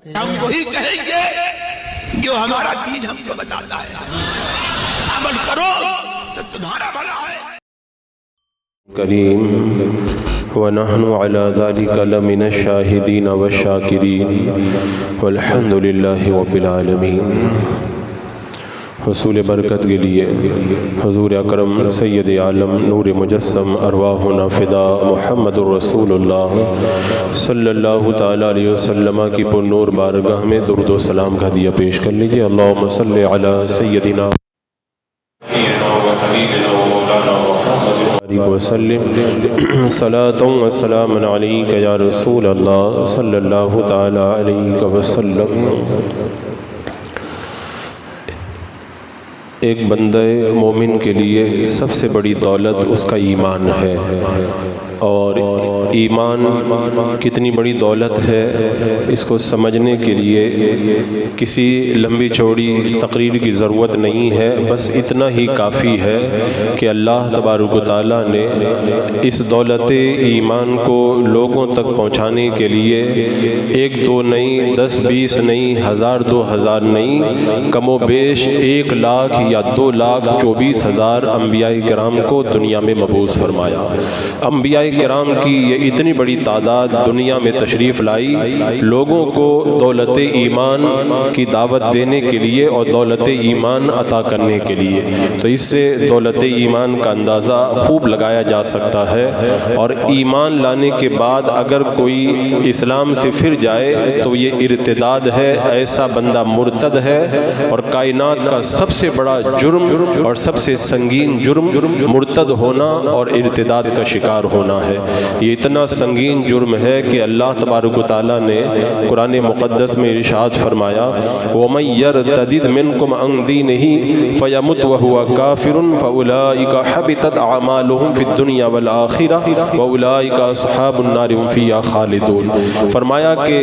ہم وہی کہیں گے جو ہمارا دین ہم کو بتاتا ہے، عمل کرو تو تمہارا بھلا ہے۔ کریم ونحن على ذلك لمن الشاهدين والشاكرين والحمد لله رب العالمين۔ حصول برکت کے لیے حضور اکرم سید عالم نور مجسم ارواحنا فدا محمد الرسول اللہ صلی اللہ تعالیٰ علیہ وسلم کی پر نور بارگاہ میں درود و سلام کا ہدیہ پیش کر لیجیے۔ اللہم صلی علی سیدنا وسلم صلاۃ و سلام علیک یا رسول اللہ صلی اللہ تعالیٰ علیہ وسلم۔ ایک بندہ مومن کے لیے سب سے بڑی دولت اس کا ایمان ہے، اور ایمان کتنی بڑی دولت ہے اس کو سمجھنے کے لیے کسی لمبی چوڑی تقریر کی ضرورت نہیں ہے، بس اتنا ہی کافی ہے کہ اللہ تبارک و تعالیٰ نے اس دولت ایمان کو لوگوں تک پہنچانے کے لیے ایک دو نہیں، 10 20 نہیں، 1000 2000 نہیں، کم و بیش 1,00,000 یا 2,24,000 انبیاء کرام کو دنیا میں مبعوث فرمایا۔ انبیاء کرام کی یہ اتنی بڑی تعداد دنیا میں تشریف لائی لوگوں کو دولت ایمان کی دعوت دینے کے لیے اور دولت ایمان عطا کرنے کے لیے، تو اس سے دولت ایمان کا اندازہ خوب لگایا جا سکتا ہے۔ اور ایمان لانے کے بعد اگر کوئی اسلام سے پھر جائے تو یہ ارتداد ہے، ایسا بندہ مرتد ہے، اور کائنات کا سب سے بڑا جرم اور سب سے سنگین جرم مرتد ہونا اور ارتداد کا شکار ہونا ہے۔ یہ اتنا سنگین جرم ہے کہ اللہ تبارک و تعالیٰ نے قرآن مقدس میں ارشاد فرمایا وَمَن يَرْتَدِدْ مِنْكُمْ عَنْ دِينِهِ فَيَمُتْ وَهُوَ كَافِرٌ فَأُولَئِكَ حَبِطَتْ أَعْمَالُهُمْ فِي الدُّنْيَا وَالْآخِرَةِ وَأُولَئِكَ أَصْحَابُ النَّارِ هُمْ فِيهَا خَالِدُونَ۔ فرمایا کہ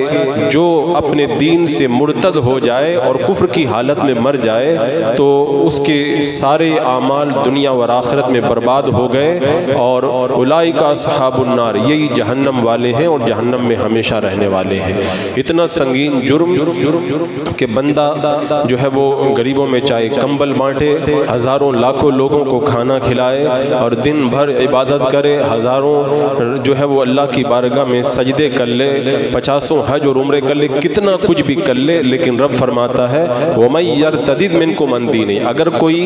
جو اپنے دین سے مرتد ہو جائے اور کفر کی حالت میں مر جائے تو اس کے سارے اعمال دنیا و آخرت میں برباد ہو گئے، اور اولئک اصحاب النار، یہی جہنم والے ہیں اور جہنم میں ہمیشہ رہنے والے ہیں۔ اتنا سنگین جرم کہ بندہ جو ہے وہ غریبوں میں چاہے کمبل بانٹے، ہزاروں لاکھوں لوگوں کو کھانا کھلائے اور دن بھر عبادت کرے، ہزاروں جو ہے وہ اللہ کی بارگاہ میں سجدے کر لے، 50 حج اور عمرے کر لے، کتنا کچھ بھی کر لے، لیکن رب فرماتا ہے وَمَن يَرْتَدِدْ مِنْكُمْ عَنْ دِينِهِ، اگر کوئی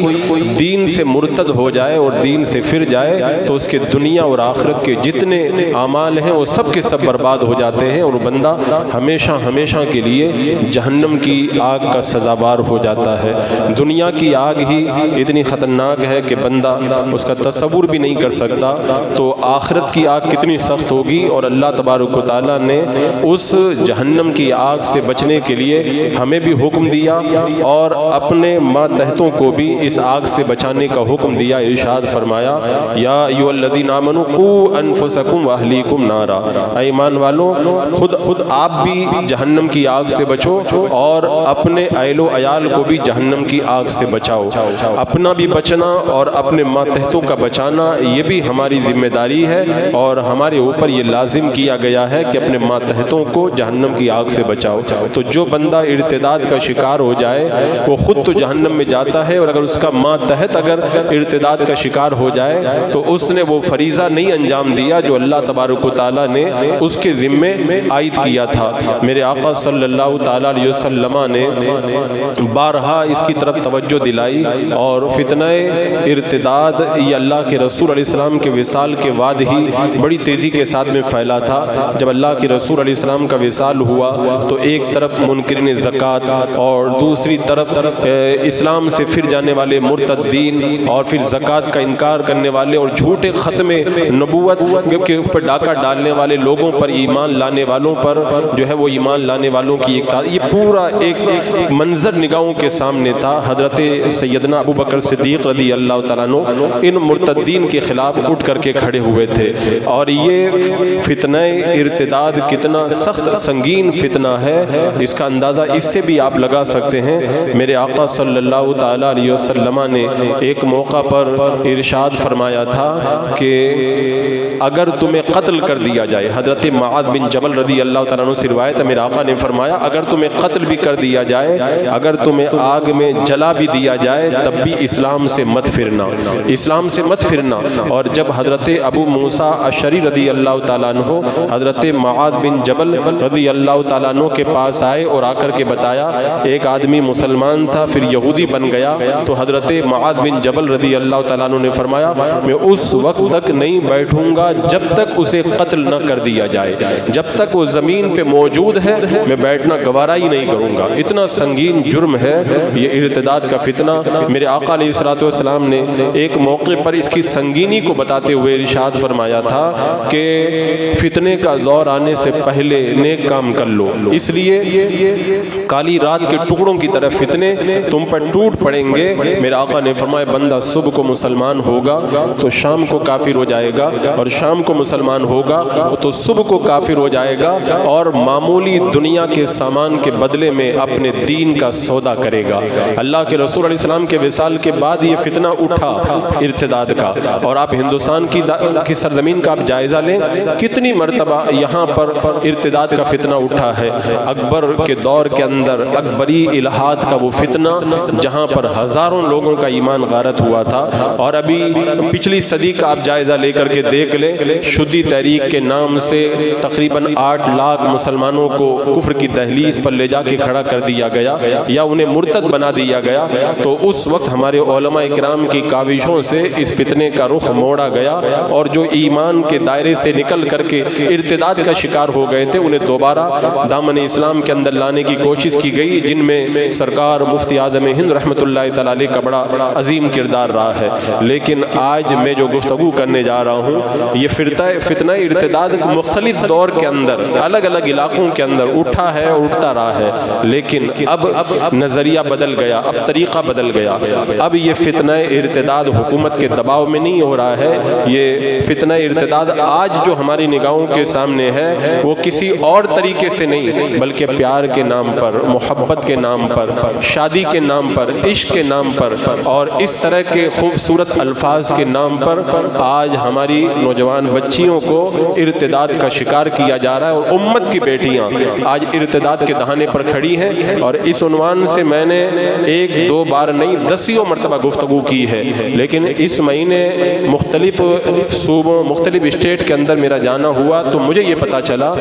دین سے مرتد ہو جائے اور دین سے پھر جائے تو اس کے دنیا اور آخرت کے جتنے اعمال ہیں وہ سب کے سب برباد ہو جاتے ہیں، اور بندہ ہمیشہ ہمیشہ کے لیے جہنم کی آگ کا سزاوار ہو جاتا ہے۔ دنیا کی آگ ہی اتنی خطرناک ہے کہ بندہ اس کا تصور بھی نہیں کر سکتا، تو آخرت کی آگ کتنی سخت ہوگی۔ اور اللہ تبارک و تعالیٰ نے اس جہنم کی آگ سے بچنے کے لیے ہمیں بھی حکم دیا اور اپنے ماتحتوں کو بھی اس آگ سے بچانے کا حکم دیا۔ ارشاد فرمایا یا ایھا الذین آمنوا قوا انفسکم واہلیکم نارا، اے ایمان والو خود آپ بھی جہنم کی آگ سے بچو اور اپنے اہل و عیال کو بھی جہنم کی آگ سے بچاؤ۔ اپنا بھی بچنا اور اپنے ماتحتوں کا بچانا یہ بھی ہماری ذمہ داری ہے، اور ہمارے اوپر یہ لازم کیا گیا ہے کہ اپنے ماتحتوں کو جہنم کی آگ سے بچاؤ۔ تو جو بندہ ارتداد کا شکار ہو جائے وہ خود تو جہنم میں جاتا ہے، اور اگر اس کا ماتحت اگر ارتداد کا شکار ہو جائے تو اس نے وہ فریضہ نہیں انجام دیا جو اللہ تبارک و تعالیٰ نے اس کے ذمے عائد کیا تھا۔ میرے آقا صلی اللہ تعالیٰ علیہ وسلم نے بارہا اس کی طرف توجہ دلائی، اور فتنہ ارتداد یہ اللہ کے رسول علیہ السلام کے وصال کے بعد ہی بڑی تیزی کے ساتھ میں پھیلا تھا۔ جب اللہ کے رسول علیہ السلام کا وصال ہوا تو ایک طرف منکرین زکوٰۃ اور دوسری طرف اسلام سے پھر جانے والے مرتدین، اور پھر زکوٰۃ کا انکار کرنے والے اور جھوٹے ختم نبوت کے اوپر ڈاکہ ڈالنے والے لوگوں پر ایمان لانے والوں پر جو ہے وہ ایمان لانے والوں کی ایک یہ پورا ایک منظر نگاہوں کے سامنے تھا۔ حضرت سیدنا ابو بکر صدیق رضی اللہ تعالیٰ عنہ ان مرتدین کے خلاف اٹھ کر کے کھڑے ہوئے تھے، اور یہ فتنہ ارتداد کتنا سخت سنگین فتنہ ہے اس کا اندازہ اس سے بھی آپ لگا سکتے ہیں۔ میرے آقا صلی اللہ تعالیٰ علیہ وسلم نے ایک موقع پر ارشاد فرمایا تھا کہ اگر تمہیں قتل کر دیا جائے، حضرت معاذ بن جبل رضی اللہ تعالیٰ عنہ سے روایت ہے، میرے آقا نے فرمایا اگر تمہیں قتل بھی کر دیا جائے، اگر تمہیں آگ میں جلا بھی دیا جائے، تب بھی اسلام سے مت پھرنا، اسلام سے مت پھرنا۔ اور جب حضرت ابو موسیٰ اشعری رضی اللہ تعالیٰ عنہ حضرت معاذ بن جبل رضی اللہ تعالیٰ عنہ کے پاس آئے اور آ کر کے بتایا، ایک آدمی مسلمان تھا پھر یہودی بن گیا، تو حضرت معاذ بن جبل رضی اللہ تعالیٰ عنہ نے فرمایا میں اس وقت تک نہیں بیٹھوں گا جب تک اسے قتل نہ کر دیا جائے، جب تک وہ زمین پہ موجود ہے میں بیٹھنا گوارا ہی نہیں کروں گا۔ اتنا سنگین جرم ہے یہ ارتداد کا فتنہ۔ میرے آقا علیہ الصلوۃ والسلام نے ایک موقع پر اس کی سنگینی کو بتاتے ہوئے ارشاد فرمایا تھا کہ فتنے کا دور آنے سے پہلے نیک کام کر لو، اس لیے کالی رات کے ٹکڑوں کی طرح فتنے تم پر ٹوٹ پڑیں گے۔ میرے آقا نے فرمایا بندہ صبح کو مسلمان ہوگا تو شام کو کافر ہو جائے گا، اور شام کو مسلمان ہوگا تو صبح کو کافر ہو جائے گا، اور معمولی دنیا کے سامان کے بدلے میں اپنے دین کا سودا کرے گا۔ اللہ کے رسول علیہ السلام کے وصال کے بعد یہ فتنہ اٹھا ارتداد کا، اور آپ ہندوستان کی سرزمین کا آپ جائزہ لیں کتنی مرتبہ یہاں پر ارتداد کا فتنہ اٹھا ہے۔ اکبر کے دور کے اندر اکبری الہاد کا وہ فتنہ جہاں پر ہزاروں لوگوں کا ایمان غارت ہوا تھا، اور ابھی پچھلی صدی کا آپ جائزہ لے کر کے دیکھ لیں، شدی تحریک کے نام سے تقریباً 8 لاکھ مسلمانوں کو کفر کی دہلیز پر لے جا کے کھڑا کر دیا گیا یا انہیں مرتد بنا دیا گیا۔ تو اس وقت ہمارے علماء کرام کی کاوشوں سے اس فتنے کا رخ موڑا گیا، اور جو ایمان کے دائرے سے نکل کر کے ارتداد کا شکار ہو گئے تھے انہیں دوبارہ دامن اسلام کے اندر لانے کی کوشش کی گئی، جن میں سرکار مفتی اعظم ہند رحمۃ اللہ تعالی علیہ کا بڑا عظیم کردار رہا ہے۔ لیکن آج میں جو گفتگو کرنے جا رہا ہوں یہ فتنہ ارتداد مختلف دور کے اندر الگ الگ علاقوں کے اندر اٹھا ہے اور اٹھتا رہا ہے، لیکن اب نظریہ بدل گیا، اب طریقہ بدل گیا۔ اب یہ فتنہ ارتداد حکومت کے دباؤ میں نہیں ہو رہا ہے، یہ فتنہ ارتداد آج جو ہماری نگاہوں کے سامنے ہے وہ کسی اور طریقے سے نہیں بلکہ پیار کے نام پر، محبت کے نام پر، شادی کے نام پر، عشق کے نام پر اور اس طرح کے خوبصورت الفاظ کے نام پر آج ہماری نوجوان بچیوں کو ارتداد کا شکار کیا جا رہا ہے، اور امت کی بیٹیاں آج ارتداد کے دہانے پر کھڑی ہیں۔ اور اس عنوان سے میں نے 1-2 بار نہیں 10 مرتبہ گفتگو کی ہے، لیکن اس مہینے مختلف صوبوں مختلف اسٹیٹ کے اندر میرا جانا ہوا تو مجھے یہ پتا چلا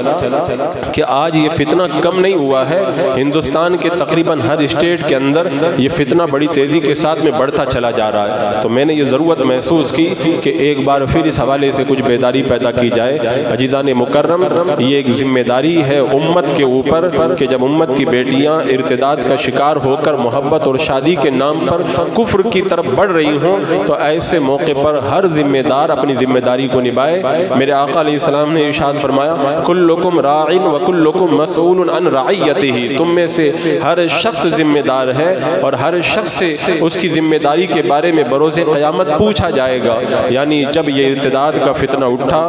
کہ آج یہ فتنہ کم نہیں ہوا ہے، ہندوستان کے تقریباً ہر اسٹیٹ کے اندر یہ فتنہ بڑی تیزی کے ساتھ میں بڑھتا چلا جا رہا ہے۔ تو میں نے یہ ضرورت محسوس کی کہ ایک بار پھر اس حوالے سے کچھ بیداری پیدا کی جائے۔ عزیزان مکرم، یہ ایک ذمہ داری ہے امت کے اوپر کہ جب امت کی بیٹیاں ارتداد کا شکار ہو کر محبت اور شادی کے نام پر کفر کی طرف بڑھ رہی ہوں تو ایسے موقع پر ہر ذمہ دار اپنی ذمہ داری کو نبھائے۔ میرے آقا علیہ السلام نے ارشاد فرمایا کلکم راع وکلکم مسئول عن رعیتہ، تم میں سے ہر شخص ذمہ دار ہے اور ہر شخص سے اس کی ذمہ داری کے بارے میں بروز قیامت پوچھا جائے گا۔ یعنی جب یہ ارتداد کا فتنہ اٹھا،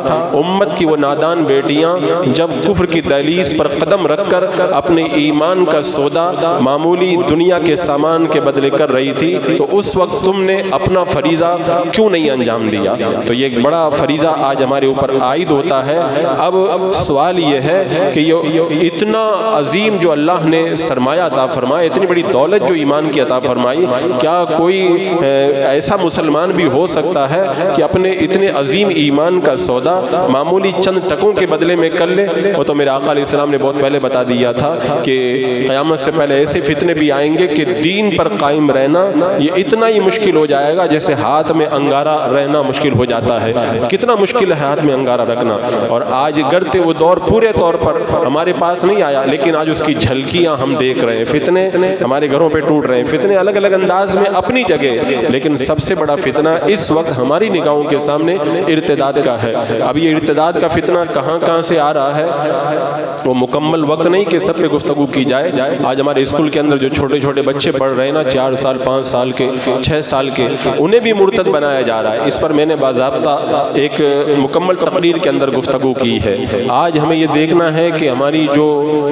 امت کی وہ نادان بیٹیاں جب کفر کی دہلیز پر قدم رکھ کر اپنے ایمان کا سودا معمولی دنیا کے سامان کے بدلے کر رہی تھی، تو اس وقت تم نے اپنا فریضہ کیوں نہیں انجام دیا؟ تو یہ ایک بڑا فریضہ آج ہمارے اوپر عائد ہوتا ہے۔ اب سوال یہ ہے کہ یہ اتنا عظیم جو اللہ نے سرمایہ عطا فرمایا، اتنی بڑی دولت جو ایمان کی عطا فرمائی، کیا کوئی ایسا مسلمان بھی ہو سکتا ہے کہ اپنے اتنے عظیم ایمان کا سودا معمولی چند ٹکوں کے بدلے میں کر لے؟ وہ تو میرے آقا علیہ السلام نے بہت پہلے بتا دیا تھا کہ قیامت سے پہلے ایسے فتنے بھی آئیں گے کہ دین پر قائم رہنا یہ اتنا ہی مشکل ہو جائے گا جیسے ہاتھ میں انگارہ رہنا مشکل ہو جاتا ہے۔ کتنا مشکل ہے ہاتھ میں انگارہ رکھنا، اور آج گرتے وہ دور پورے طور پر ہمارے پاس نہیں آیا، لیکن آج اس کی جھلکیاں ہم دیکھ رہے ہیں۔ فتنے ہمارے گھروں پہ ٹوٹ رہے ہیں، فتنے الگ الگ انداز میں اپنی جگہ، لیکن سب سے بڑا فتنہ اس وقت ہماری نگاہوں کے سامنے ارتداد کا ہے۔ اب یہ ارتداد کا فتنہ کہاں کہاں سے آ رہا ہے وہ مکمل وقت نہیں کہ سب پہ گفتگو کی جائے۔ آج ہمارے اسکول کے اندر جو چھوٹے چھوٹے بچے پڑھ رہے ہیں نا، 4 سال 5 سال کے 6 سال کے، انہیں بھی مرتد بنایا جا رہا ہے۔ اس پر میں نے باضابطہ ایک مکمل تقریر کے اندر گفتگو کی ہے۔ آج ہمیں یہ دیکھنا ہے کہ ہماری جو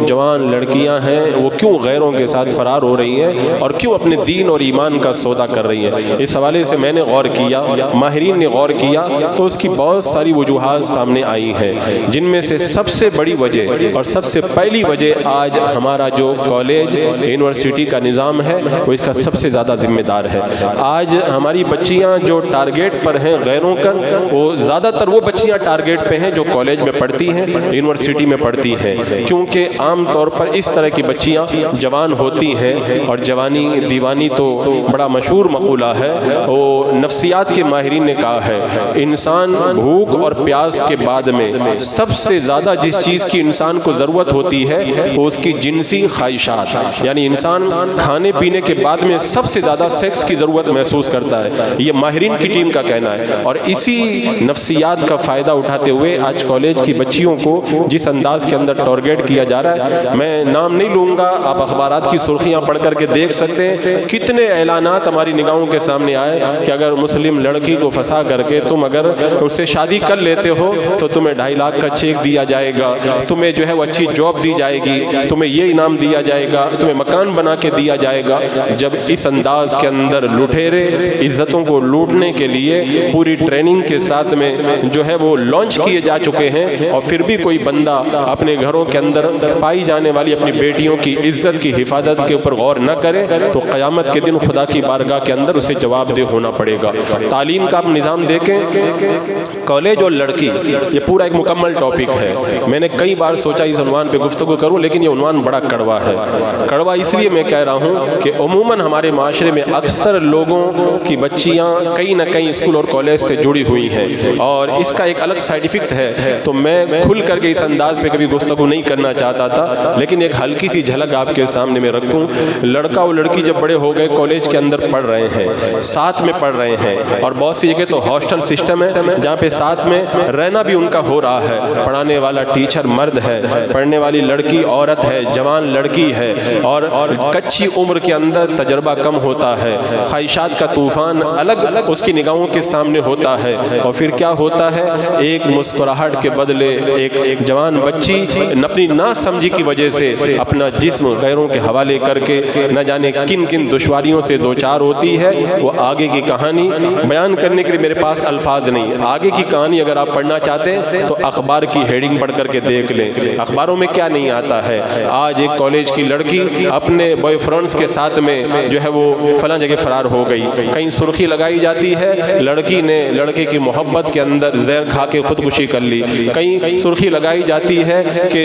جوان لڑکیاں ہیں وہ کیوں غیروں کے ساتھ فرار ہو رہی ہیں اور کیوں اپنے دین اور ایمان کا سودا کر رہی ہیں۔ اس حوالے سے میں نے غور کیا، ماہرین نے غور کیا، تو اس کی کی بہت ساری وجوہات سامنے آئی ہیں، جن میں سے سب سے بڑی وجہ اور سب سے پہلی وجہ آج ہمارا جو کالج یونیورسٹی کا نظام ہے وہ اس کا سب سے زیادہ ذمہ دار ہے۔ آج ہماری بچیاں جو ٹارگیٹ پر ہیں غیروں کا، وہ زیادہ تر وہ بچیاں ٹارگیٹ پہ ہیں جو کالج میں پڑھتی ہیں، یونیورسٹی میں پڑھتی ہیں، کیونکہ عام طور پر اس طرح کی بچیاں جوان ہوتی ہیں، اور جوانی دیوانی تو بڑا مشہور مقولہ ہے، وہ نفسیات کے ماہرین نے کہا ہے انسان بھوک اور پیاس کے بعد میں سب سے زیادہ جس چیز کی انسان کو ضرورت ہوتی ہے وہ اس کی جنسی خواہشات، یعنی انسان کھانے پینے کے بعد میں سب سے زیادہ سیکس کی ضرورت محسوس کرتا ہے، یہ ماہرین کی ٹیم کا کہنا ہے۔ اور اسی نفسیات کا فائدہ اٹھاتے ہوئے آج کالج کی بچیوں کو جس انداز کے اندر ٹارگیٹ کیا جا رہا ہے، میں نام نہیں لوں گا، آپ اخبارات کی سرخیاں پڑھ کر کے دیکھ سکتے ہیں کتنے اعلانات ہماری نگاہوں کے سامنے آئے کہ اگر مسلم لڑکی کو پھنسا کر کے تم اگر اس سے شادی کر لیتے ہو تو تمہیں 2.5 لاکھ کا چیک دیا جائے گا، تمہیں جو ہے وہ اچھی جاب دی جائے گی، تمہیں یہ انعام دیا جائے گا، تمہیں مکان بنا کے دیا جائے گا۔ جب اس انداز کے اندر لٹیرے عزتوں کو لوٹنے کے لیے پوری ٹریننگ کے ساتھ میں جو ہے وہ لانچ کیے جا چکے ہیں، اور پھر بھی کوئی بندہ اپنے گھروں کے اندر پائی جانے والی اپنی بیٹیوں کی عزت کی حفاظت کے اوپر غور نہ کرے تو قیامت کے دن خدا کی بارگاہ کے اندر اسے جواب دہ ہونا پڑے گا۔ تعلیم کا آپ نظام دیکھیں، کالج اور لڑکی یہ پورا ایک مکمل ٹاپک ہے۔ میں نے کئی بار سوچا اس عنوان پہ گفتگو کروں، لیکن یہ عنوان بڑا کڑوا ہے۔ کڑوا اس لیے میں کہہ رہا ہوں کہ عموماً ہمارے معاشرے میں اکثر لوگوں کی بچیاں کہیں نہ کہیں اسکول اور کالج سے جڑی ہوئی ہیں، اور اس کا ایک الگ سائیڈ ایفیکٹ ہے، تو میں کھل کر کے اس انداز پہ کبھی گفتگو نہیں کرنا چاہتا تھا، لیکن ایک ہلکی سی جھلک آپ کے سامنے میں رکھوں۔ لڑکا اور لڑکی جب بڑے ہو گئے کالج کے اندر پڑھ رہے ہیں، ساتھ میں پڑھ رہے ہیں، اور بہت سی جگہ تو ہاسٹل سسٹم ہے جہاں پہ ساتھ میں رہنا بھی ان کا ہو رہا ہے، پڑھانے والا ٹیچر مرد ہے، پڑھنے والی لڑکی عورت ہے، جوان لڑکی ہے، اور کچی عمر کے اندر تجربہ کم ہوتا ہے، خواہشات کا طوفان الگ اس کی نگاہوں کے سامنے ہوتا ہے، اور پھر کیا ہوتا ہے، ایک مسکراہٹ کے بدلے ایک جوان بچی اپنی نا سمجھی کی وجہ سے اپنا جسم غیروں کے حوالے کر کے نہ جانے کن کن دشواریوں سے دوچار ہوتی ہے۔ وہ آگے کی کہانی بیان کرنے کے لیے میرے پاس الفاظ نہیں، آگے کی کہانی اگر آپ پڑھنا چاہتے ہیں تو اخبار کی ہیڈنگ پڑھ کر کے دیکھ لیں، اخباروں میں کیا نہیں آتا ہے۔ آج ایک کالج کی لڑکی اپنے بوائے فرینڈز کے ساتھ میں جو ہے وہ فلاں جگہ فرار ہو گئی، کہیں سرخی لگائی جاتی ہے لڑکی نے لڑکے کی محبت کے اندر زہر کھا کے خودکشی کر لی، کہیں سرخی لگائی جاتی ہے کہ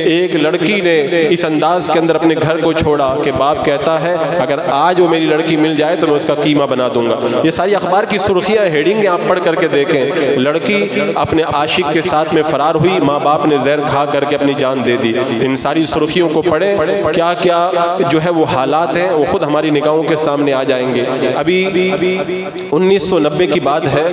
ایک لڑکی نے اس انداز کے اندر اپنے گھر کو چھوڑا کہ باپ کہتا ہے اگر آج وہ میری لڑکی مل جائے تو میں اس کا قیمہ بنا دوں گا۔ یہ ساری اخبار کی سرخیاں ہیڈنگ آپ پڑھ کر کے دیکھیں، لڑکی اپنے عاشق کے ساتھ میں فرار ہوئی، ماں باپ نے زہر کھا کر کے اپنی جان دے دی۔ ان ساری سرخیوں کو پڑھیں، کیا کیا جو ہے وہ حالات ہیں وہ خود ہماری نگاہوں کے سامنے آ جائیں گے۔ ابھی 1990 کی بات ہے،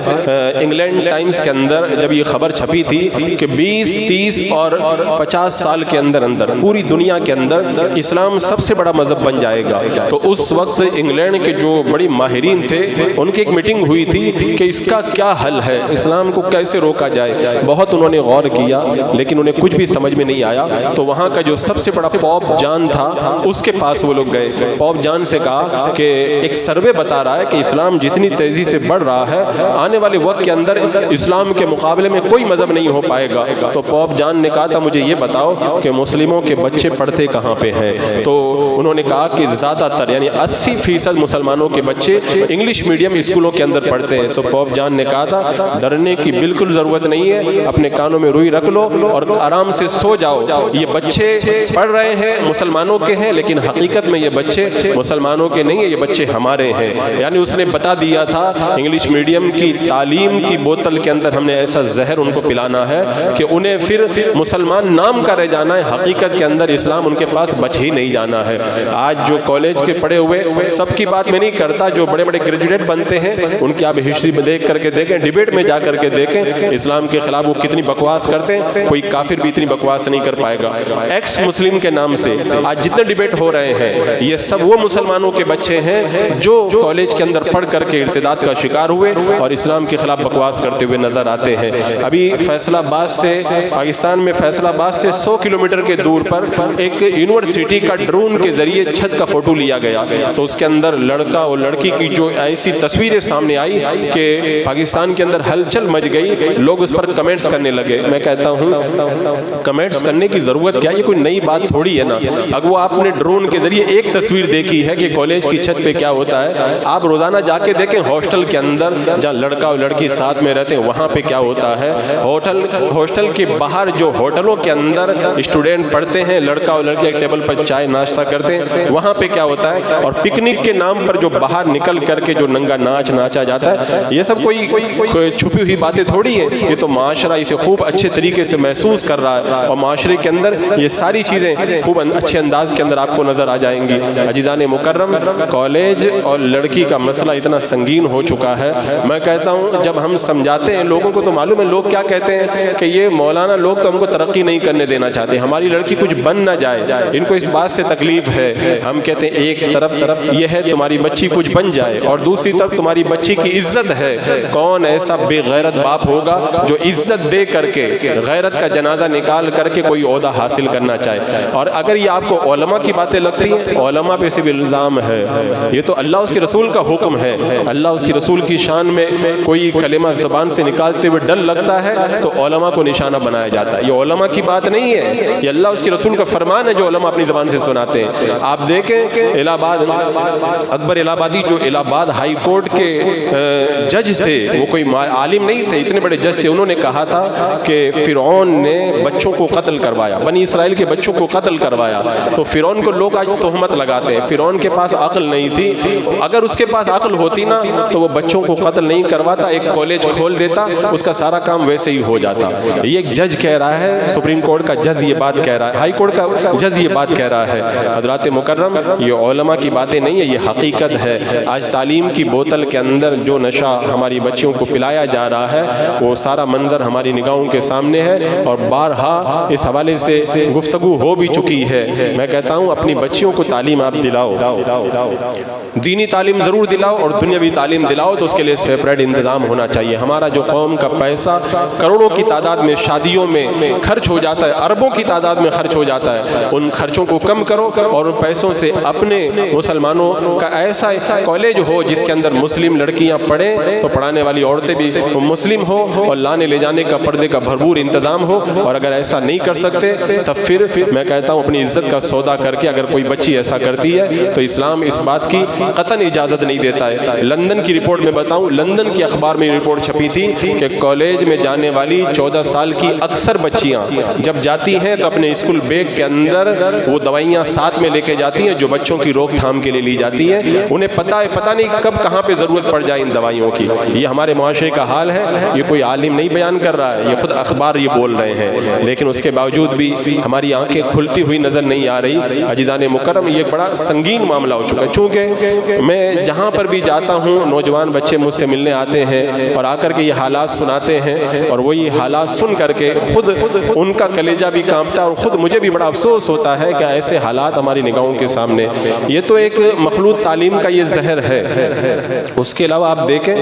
انگلینڈ ٹائمز کے اندر جب یہ خبر چھپی تھی کہ 20، 30 اور 50 سال کے اندر پوری دنیا کے اندر اسلام سب سے بڑا مذہب بن جائے گا، تو اس وقت انگلینڈ کے جو بڑی ماہرین تھے ان کی ایک میٹنگ ہوئی تھی کہ اس کا کیا حل ہے، اسلام کو کیسے روکا جائے۔ بہت انہوں نے غور کیا لیکن انہیں کچھ بھی سمجھ میں نہیں آیا، تو وہاں کا جو سب سے بڑا پوپ جان تھا اس کے پاس وہ لوگ گئے۔ پوپ جان سے کہا کہ ایک سروے بتا رہا ہے کہ اسلام جتنی تیزی سے بڑھ رہا ہے آنے والے وقت کے اندر اسلام کے مقابلے میں کوئی مذہب نہیں ہو پائے گا۔ تو پوپ جان نے کہا تھا مجھے یہ بتاؤ کہ مسلموں کے بچے پڑھتے کہاں پہ ہیں؟ تو انہوں نے کہا کہ زیادہ تر یعنی 80% مسلمانوں کے بچے انگلش میڈیم اسکولوں کے اندر پڑھتے ہیں۔ تو پوپ جان نے کہا تھا ڈرنے کی بالکل ضرورت نہیں ہے، اپنے کانوں میں روئی رکھ لو اور آرام سے سو جاؤ، یہ بچے پڑھ رہے ہیں مسلمانوں کے ہیں لیکن حقیقت میں یہ بچے مسلمانوں کے نہیں ہیں، یہ بچے ہمارے ہیں۔ یعنی اس نے بتا دیا تھا انگلش میڈیم کی تعلیم کی بوتل کے اندر ہم نے ایسا زہر ان کو پلانا ہے کہ انہیں پھر مسلمان نام کا رہ جانا ہے، حقیقت کے اندر اسلام ان کے پاس بچ ہی نہیں جانا ہے۔ آج جو کالج کے پڑھے ہوئے سب کی بات میں نہیں کرتا، جو بڑے بڑے گریجویٹ بنتے ہیں ان کی آپ ہسٹری میں دیکھ کر کے دیکھیں، ڈیبیٹ میں جا کر کے دیکھیں اسلام کے خلاف وہ کتنی بکواس کرتے ہیں، کوئی کافر بھی اتنی بکواس نہیں کر پائے گا۔ ایکس مسلم کے نام سے آج جتنے ڈیبیٹ ہو رہے ہیں یہ سب وہ مسلمانوں کے بچے ہیں جو کالج کے اندر پڑھ کر کے ارتداد کا شکار ہوئے اور اسلام کے خلاف بکواس کرتے ہوئے نظر آتے ہیں۔ ابھی فیصل آباد سے پاکستان میں فیصل آباد سے 100 کلومیٹر کے دور پر ایک یونیورسٹی کا ڈرون کے ذریعے چھت کا فوٹو لیا گیا، تو اس کے اندر لڑکا اور لڑکی کی جو ایسی تصویریں سامنے آئی کہ پاکستان کے اندر حل ہلچل مچ گئی، لوگ اس پر کمنٹس کرنے لگے۔ میں کہتا ہوں کمنٹس کرنے کی ضرورت کیا، یہ کوئی نئی بات تھوڑی ہے نا۔ اگر وہ آپ نے ڈرون کے ذریعے ایک تصویر دیکھی ہے کہ کالج کی چھت پہ کیا ہوتا ہے، آپ روزانہ جا کے دیکھیں ہاسٹل کے اندر جہاں لڑکا اور لڑکی ساتھ میں رہتے ہیں وہاں پہ کیا ہوتا ہے، ہاسٹل کے باہر جو ہوٹلوں کے اندر اسٹوڈنٹ پڑھتے ہیں، لڑکا اور لڑکی ایک ٹیبل پر چائے ناشتہ کرتے ہیں، وہاں پہ کیا ہوتا ہے۔ اور پکنک کے نام پر جو باہر نکل کر کے جو ننگا ناچ ناچا جاتا ہے، یہ سب کوئی چھپی ہوئی باتیں تھوڑی ہیں، یہ تو معاشرہ اسے خوب اچھے طریقے سے محسوس کر رہا ہے، اور معاشرے کے اندر یہ ساری چیزیں خوب اچھے انداز کے اندر آپ کو نظر آ جائیں گی۔ عزیزان مکرم، کالج اور لڑکی کا مسئلہ اتنا سنگین ہو چکا ہے، میں کہتا ہوں جب ہم سمجھاتے ہیں لوگوں کو تو معلوم ہے لوگ کیا کہتے ہیں کہ یہ مولانا لوگ تو ہم کو ترقی نہیں کرنے دینا چاہتے، ہماری لڑکی کچھ بن نہ جائے، ان کو اس بات سے تکلیف ہے۔ ہم کہتے ہیں ایک طرف یہ ہے تمہاری بچی کچھ بن جائے، اور دوسری طرف تمہاری بچی کی عزت ہے۔ کون ایسا بے غیرت باپ ہوگا جو عزت دے کر کے غیرت کا جنازہ نکال کر کے کوئی عہدہ حاصل کرنا چاہے؟ اور اگر یہ آپ کو علماء کی باتیں لگتی ہیں، علماء پہ صرف الزام ہے، یہ تو اللہ اس کے رسول کا حکم ہے۔ اللہ اس کے رسول کی شان میں کوئی کلمہ زبان سے نکالتے ہوئے ڈر لگتا ہے تو علماء کو نشانہ بنایا جاتا ہے، یہ علماء کی بات نہیں ہے، یہ اللہ اس کے رسول کا فرمان ہے جو علماء اپنی زبان سے سناتے ہیں۔ آپ دیکھیں الہ آباد اکبر الہ آبادی جو الہ آباد ہائی کورٹ کے جج تھے، وہ کوئی عالم نہیں تھے، اتنے بڑے جج تھے، انہوں نے کہا تھا کہ فرعون نے بچوں کو قتل کروایا، بنی اسرائیل کے بچوں کو قتل کروایا، تو فرعون کو لوگ آج تہمت لگاتے ہیں فرعون کے پاس عقل نہیں تھی، اگر اس کے پاس عقل ہوتی نا تو وہ بچوں کو قتل نہیں کرواتا، ایک کالج کھول دیتا، اس کا سارا کام ویسے ہی ہو جاتا۔ یہ ایک جج کہہ رہا ہے، سپریم کورٹ کا جج یہ بات کہہ رہا ہے، ہائی کورٹ کا جج یہ بات کہہ رہا ہے۔ حضرات مکرم، یہ علماء کی باتیں نہیں ہے، یہ حقیقت ہے۔ آج تعلیم کی بوتل کے اندر جو نشہ ہماری بچیوں کو پلایا جا رہا ہے وہ سارا منظر ہماری نگاہوں کے سامنے ہے، اور بارہا اس حوالے سے گفتگو ہو بھی چکی ہے۔ میں کہتا ہوں اپنی بچیوں کو تعلیم آپ دلاؤ، دینی تعلیم ضرور دلاؤ اور دنیاوی تعلیم دلاؤ، تو اس کے لیے سیپریٹ انتظام ہونا چاہیے۔ ہمارا جو قوم کا پیسہ کروڑوں کی تعداد میں شادیوں میں خرچ ہو جاتا ہے، اربوں کی تعداد میں خرچ ہو جاتا ہے، ان خرچوں کو کم کرو اور ان پیسوں سے اپنے مسلمانوں کا ایسا کالج ہو جس کے اندر مسلم لڑکیاں پڑھیں، تو پڑھانے والی عورتیں بھی مسلم ہو اور لانے لے جانے کا پردے کا بھرپور انتظام ہو۔ اور اگر ایسا نہیں کر سکتے تب پھر میں کہتا ہوں اپنی عزت کا سودا کر کے اگر کوئی بچی ایسا کرتی ہے تو اسلام اس بات کی قطعاً اجازت نہیں دیتا ہے۔ لندن کی رپورٹ میں بتاؤں، لندن کے اخبار میں رپورٹ چھپی تھی کہ کالج میں جانے والی 14 سال کی اکثر بچیاں جب جاتی ہیں تو اپنے اسکول بیگ کے اندر وہ دوائیاں ساتھ میں لے کے جاتی ہیں جو بچوں کی روک تھام کے لیے لی جاتی ہیں۔ انہیں پتہ نہیں کب کہاں پہ ضرورت پڑ جائے ان دوائیوں کی۔ یہ ہمارے معاشرے کا حال ہے، یہ کوئی عالم نہیں بیان کر رہا ہے، یہ خود اخبار یہ بول رہے ہیں، لیکن اس کے باوجود بھی ہماری آنکھیں کھلتی ہوئی نظر نہیں آ رہی۔ عزیزان مکرم، یہ بڑا سنگین معاملہ ہو چکا ہے، چونکہ میں جہاں پر بھی جاتا ہوں نوجوان بچے مجھ سے ملنے آتے ہیں اور آ کر کے یہ حالات سناتے ہیں، اور وہی حالات سن کر کے خود ان کا کلیجہ بھی کانپتا ہے اور خود مجھے بھی بڑا افسوس ہوتا ہے کہ ایسے حالات ہماری نگاہوں کے سامنے۔ یہ تو ایک مخلوط تعلیم کا یہ زہر ہے۔ اس کے علاوہ آپ دیکھیں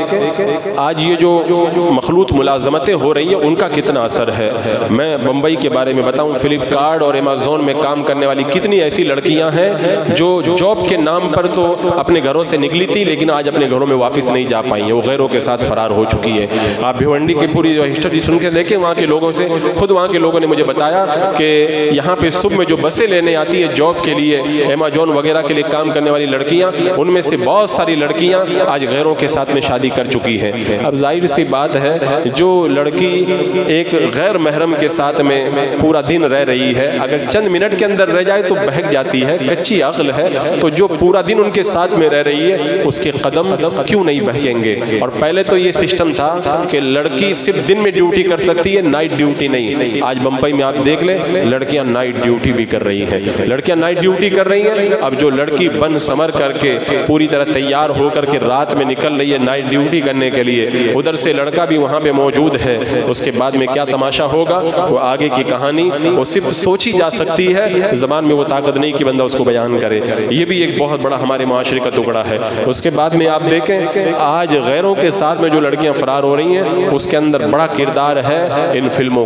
آج یہ جو مخلوط ملازمتیں ہو رہی ہیں ان کا کتنا اثر ہے۔ میں بمبئی کے بارے میں بتاؤں، فلپ کارٹ اور ایمیزون میں کام کرنے والی کتنی ایسی لڑکیاں ہیں جو جاب کے نام پر تو اپنے گھروں سے نکلی تھی لیکن آج اپنے گھروں میں واپس نہیں جا پائی ہیں، وہ غیروں کے ساتھ فرار ہو چکی ہے۔ آپ بھیونڈی کی پوری جو ہسٹری سن کے دیکھیں وہاں کے لوگوں سے، خود وہاں کے لوگوں نے مجھے بتایا کہ یہاں پہ صبح میں جو بسیں لینے آتی ہے جاب کے لیے، ایمیزون وغیرہ کے لیے کام کرنے والی لڑکیاں، ان میں سے بہت ساری لڑکیاں آج غیروں کے ساتھ میں شادی کر چکی ہیں۔ اب ظاہر سی بات ہے جو لڑکی ایک غیر محرم کے ساتھ میں پورا دن رہ رہی ہے، اگر چند منٹ کے اندر رہ جائے تو بہک جاتی ہے، کچی عقل ہے، تو جو پورا دن ان کے ساتھ میں رہ رہی ہے اس کے قدم کیوں نہیں بہکیں گے؟ اور پہلے تو یہ سسٹم تھا کہ لڑکی صرف دن میں ڈیوٹی کر سکتی ہے، نائٹ ڈیوٹی نہیں۔ آج بمبئی میں آپ دیکھ لیں لڑکیاں نائٹ ڈیوٹی بھی کر رہی ہیں، لڑکیاں نائٹ ڈیوٹی کر رہی ہیں۔ اب جو لڑکی بن سمر کر کے پوری طرح تیار ہو کر کے رات میں نکل رہی ہے نائٹ ڈیوٹی کرنے کے لیے، ادھر سے لڑکا بھی وہاں پہ موجود ہے، اس کے بعد میں کیا تماشا ہوگا وہ آگے کی کہانی وہ صرف سوچی جا سکتی ہے، زبان میں وہ طاقت نہیں کہ بندہ اس کو بیان کرے۔ یہ بھی ایک بہت بڑا ہمارے معاشرے کا ٹکڑا ہے۔ اس کے بعد میں آپ دیکھیں آج غیروں کے ساتھ میں جو لڑکیاں فرار ہو رہی ہیں اس کے اندر بڑا کردار ہے ان فلموں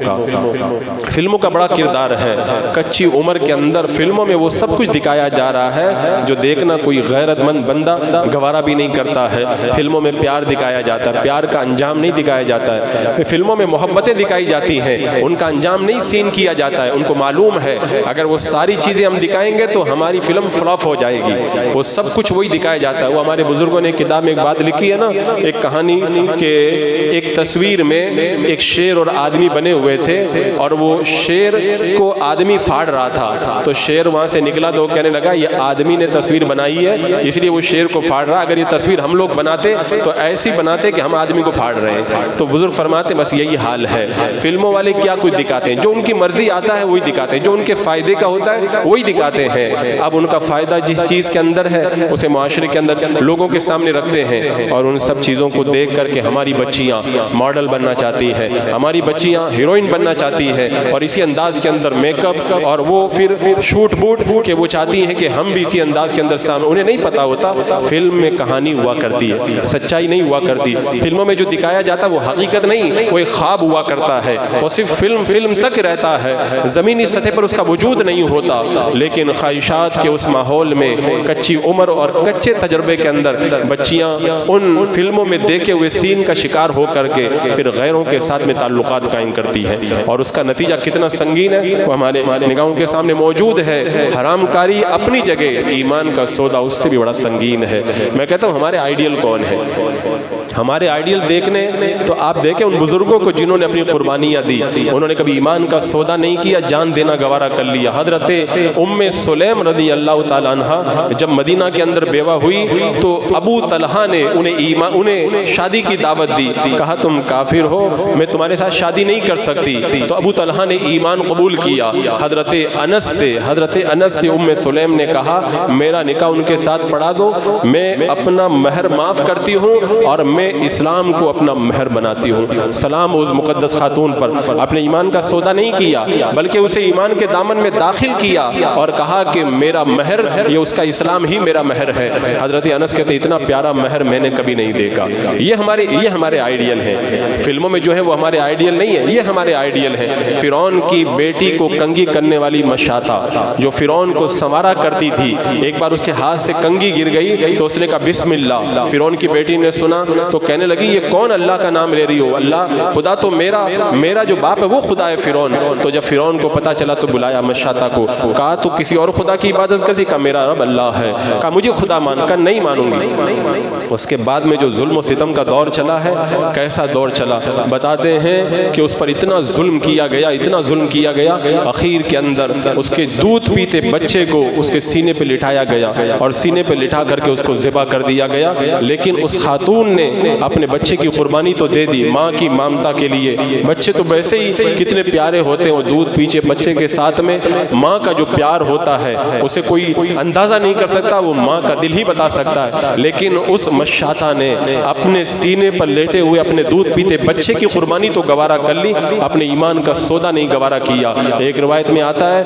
کا بڑا کردار ہے۔ کچی عمر کے اندر فلموں میں وہ سب کچھ دکھایا جا رہا ہے جو دیکھنا کوئی غیرت مند بندہ گوارا بھی نہیں کرتا ہے۔ فلموں میں پیار دکھایا جاتا ہے، پیار کا انجام انجام نہیں دکھایا جاتا ہے. فلموں میں محبتیں دکھائی جاتی ہیں, ان کا انجام نہیں سین کیا جاتا ہے. ان کو معلوم ہے اگر وہ ساری چیزیں ہم دکھائیں گے تو ہماری فلم فلاپ ہو جائے گی. وہ سب کچھ وہی دکھایا جاتا ہے. وہ ہمارے بزرگوں نے کتاب میں ایک بات لکھی ہے نا, ایک کہانی کہ ایک تصویر میں ایک شیر اور آدمی بنے ہوئے تھے, اور وہ شیر کو آدمی پھاڑ رہا تھا. تو شیر وہاں سے نکلا تو کہنے لگا یہ آدمی نے تصویر بنائی ہے اس لیے وہ شیر کو پھاڑ رہا, اگر یہ تصویر ہم لوگ بناتے تو ایسی بناتے کہ ہم آدمی کو پھاڑ رہے ہیں. تو بزرگ فرماتے بس یہی حال ہے. فلموں والے کیا کچھ دکھاتے ہیں, جو ان کی مرضی آتا ہے وہی دکھاتے ہیں, جو ان کے فائدے کا ہوتا ہے وہی دکھاتے ہیں. اب ان کا فائدہ جس چیز کے اندر ہے اسے معاشرے کے اندر لوگوں کے سامنے رکھتے ہیں, اور ان سب چیزوں کو دیکھ کر کے ہماری بچیاں ماڈل بننا چاہتی ہیں, ہماری بچیاں ہیروئن بننا چاہتی ہیں, اور اسی انداز کے اندر میک اپ, اور وہ پھر شوٹ بوٹ کہ وہ چاہتی ہیں کہ ہم بھی اسی انداز کے اندر سامنے. انہیں نہیں پتا ہوتا فلم میں کہانی ہوا کرتی ہے, سچائی نہیں ہوا کرتی. فلموں میں جو دکھایا جاتا ہے وہ حقیقت نہیں, وہ ایک خواب ہوا کرتا ہے, وہ صرف فلم تک رہتا ہے, زمینی سطح پر اس کا وجود نہیں ہوتا. لیکن خواہشات کے اس ماحول میں کچی عمر اور کچے تجربے کے اندر بچیاں ان فلموں میں دیکھے ہوئے سین کا شکار ہو کر کے پھر غیروں کے ساتھ میں تعلقات قائم کرتی ہیں, اور اس کا نتیجہ کتنا سنگین ہے وہ ہمارے نگاہوں کے سامنے موجود ہے. حرام کاری اپنی جگہ, ایمان کا سودا اس سے بھی بڑا سنگین ہے. میں کہتا ہوں ہمارے آئیڈیل کون ہے؟ ہمارے آئیڈیل دیکھنے تو آپ دیکھیں ان بزرگوں کو جنہوں نے اپنی قربانیاں دی, انہوں نے کبھی ایمان کا سودا نہیں کیا, جان دینا گوارا کر لیا. حضرت ام سلیم رضی اللہ تعالی عنہ جب مدینہ کے اندر بیوہ ہوئی تو ابو طلحہ نے انہیں شادی کی دعوت دی, کہا تم کافر ہو, میں تمہارے ساتھ شادی نہیں کر سکتی. تو ابو طلحہ نے ایمان قبول کیا. حضرت انس سے ام سلیم نے کہا میرا نکاح ان کے ساتھ پڑھا دو, میں اپنا مہر معاف کرتی ہوں اور میں اسلام کو اپنا مہر بناتی ہوں. سلام اس مقدس خاتون پر. اپنے ایمان کا سودا نہیں کیا بلکہ اسے ایمان کے دامن میں داخل کیا اور کہا کہ میرا مہر, یہ اس کا اسلام ہی میرا مہر ہے. حضرت انس کہتے اتنا پیارا مہر میں نے کبھی نہیں دیکھا. یہ ہمارے آئیڈیل ہیں. فلموں میں جو ہے وہ ہمارے آئیڈیل نہیں ہے, یہ ہمارے آئیڈیل ہیں. فرعون کی بیٹی کو کنگھی کرنے والی مشاطہ جو فرعون کو سنوارا کرتی تھی, ایک بار اس کے ہاتھ سے کنگھی گر گئی تو اس نے کہا بسم اللہ. فرعون کی بیٹی نے سنا تو کہنے لگی یہ کون اللہ کا نام لے رہی ہو, اللہ خدا تو میرا جو باپ ہے وہ خدا ہے فرعون. تو جب فرعون کو پتا چلا تو بلایا مشاطہ کو, کہا تو کسی اور خدا کی عبادت کرتی, کہا میرا رب اللہ ہے, کہا مجھے خدا مان, کہا نہیں مانوں گی. اس کے بعد میں جو ظلم و ستم کا دور چلا ہے, کیسا دور چلا بتاتے ہیں کہ اس پر اتنا ظلم کیا گیا, اخیر کے اندر اس کے دودھ پیتے بچے کو اس کے سینے پہ لٹایا گیا اور سینے پہ لٹا کر کے اس کو ذبح کر دیا گیا. لیکن اس خاتون نے اپنے بچے کی قربانی تو دے دی, ماں کی مامتا کے لیے. بچے تو ویسے ہی کتنے پیارے ہوتے ہیں, وہ دودھ پیچھے بچے کے ساتھ میں ماں کا جو پیار ہوتا ہے اسے کوئی اندازہ نہیں کر سکتا, وہ ماں کا دل ہی بتا سکتا ہے. لیکن اس مشاطہ نے اپنے سینے پر لیٹے ہوئے اپنے دودھ پیتے بچے کی قربانی تو گوارا کر لی, اپنے ایمان کا سودا نہیں گوارا کیا. ایک روایت میں آتا ہے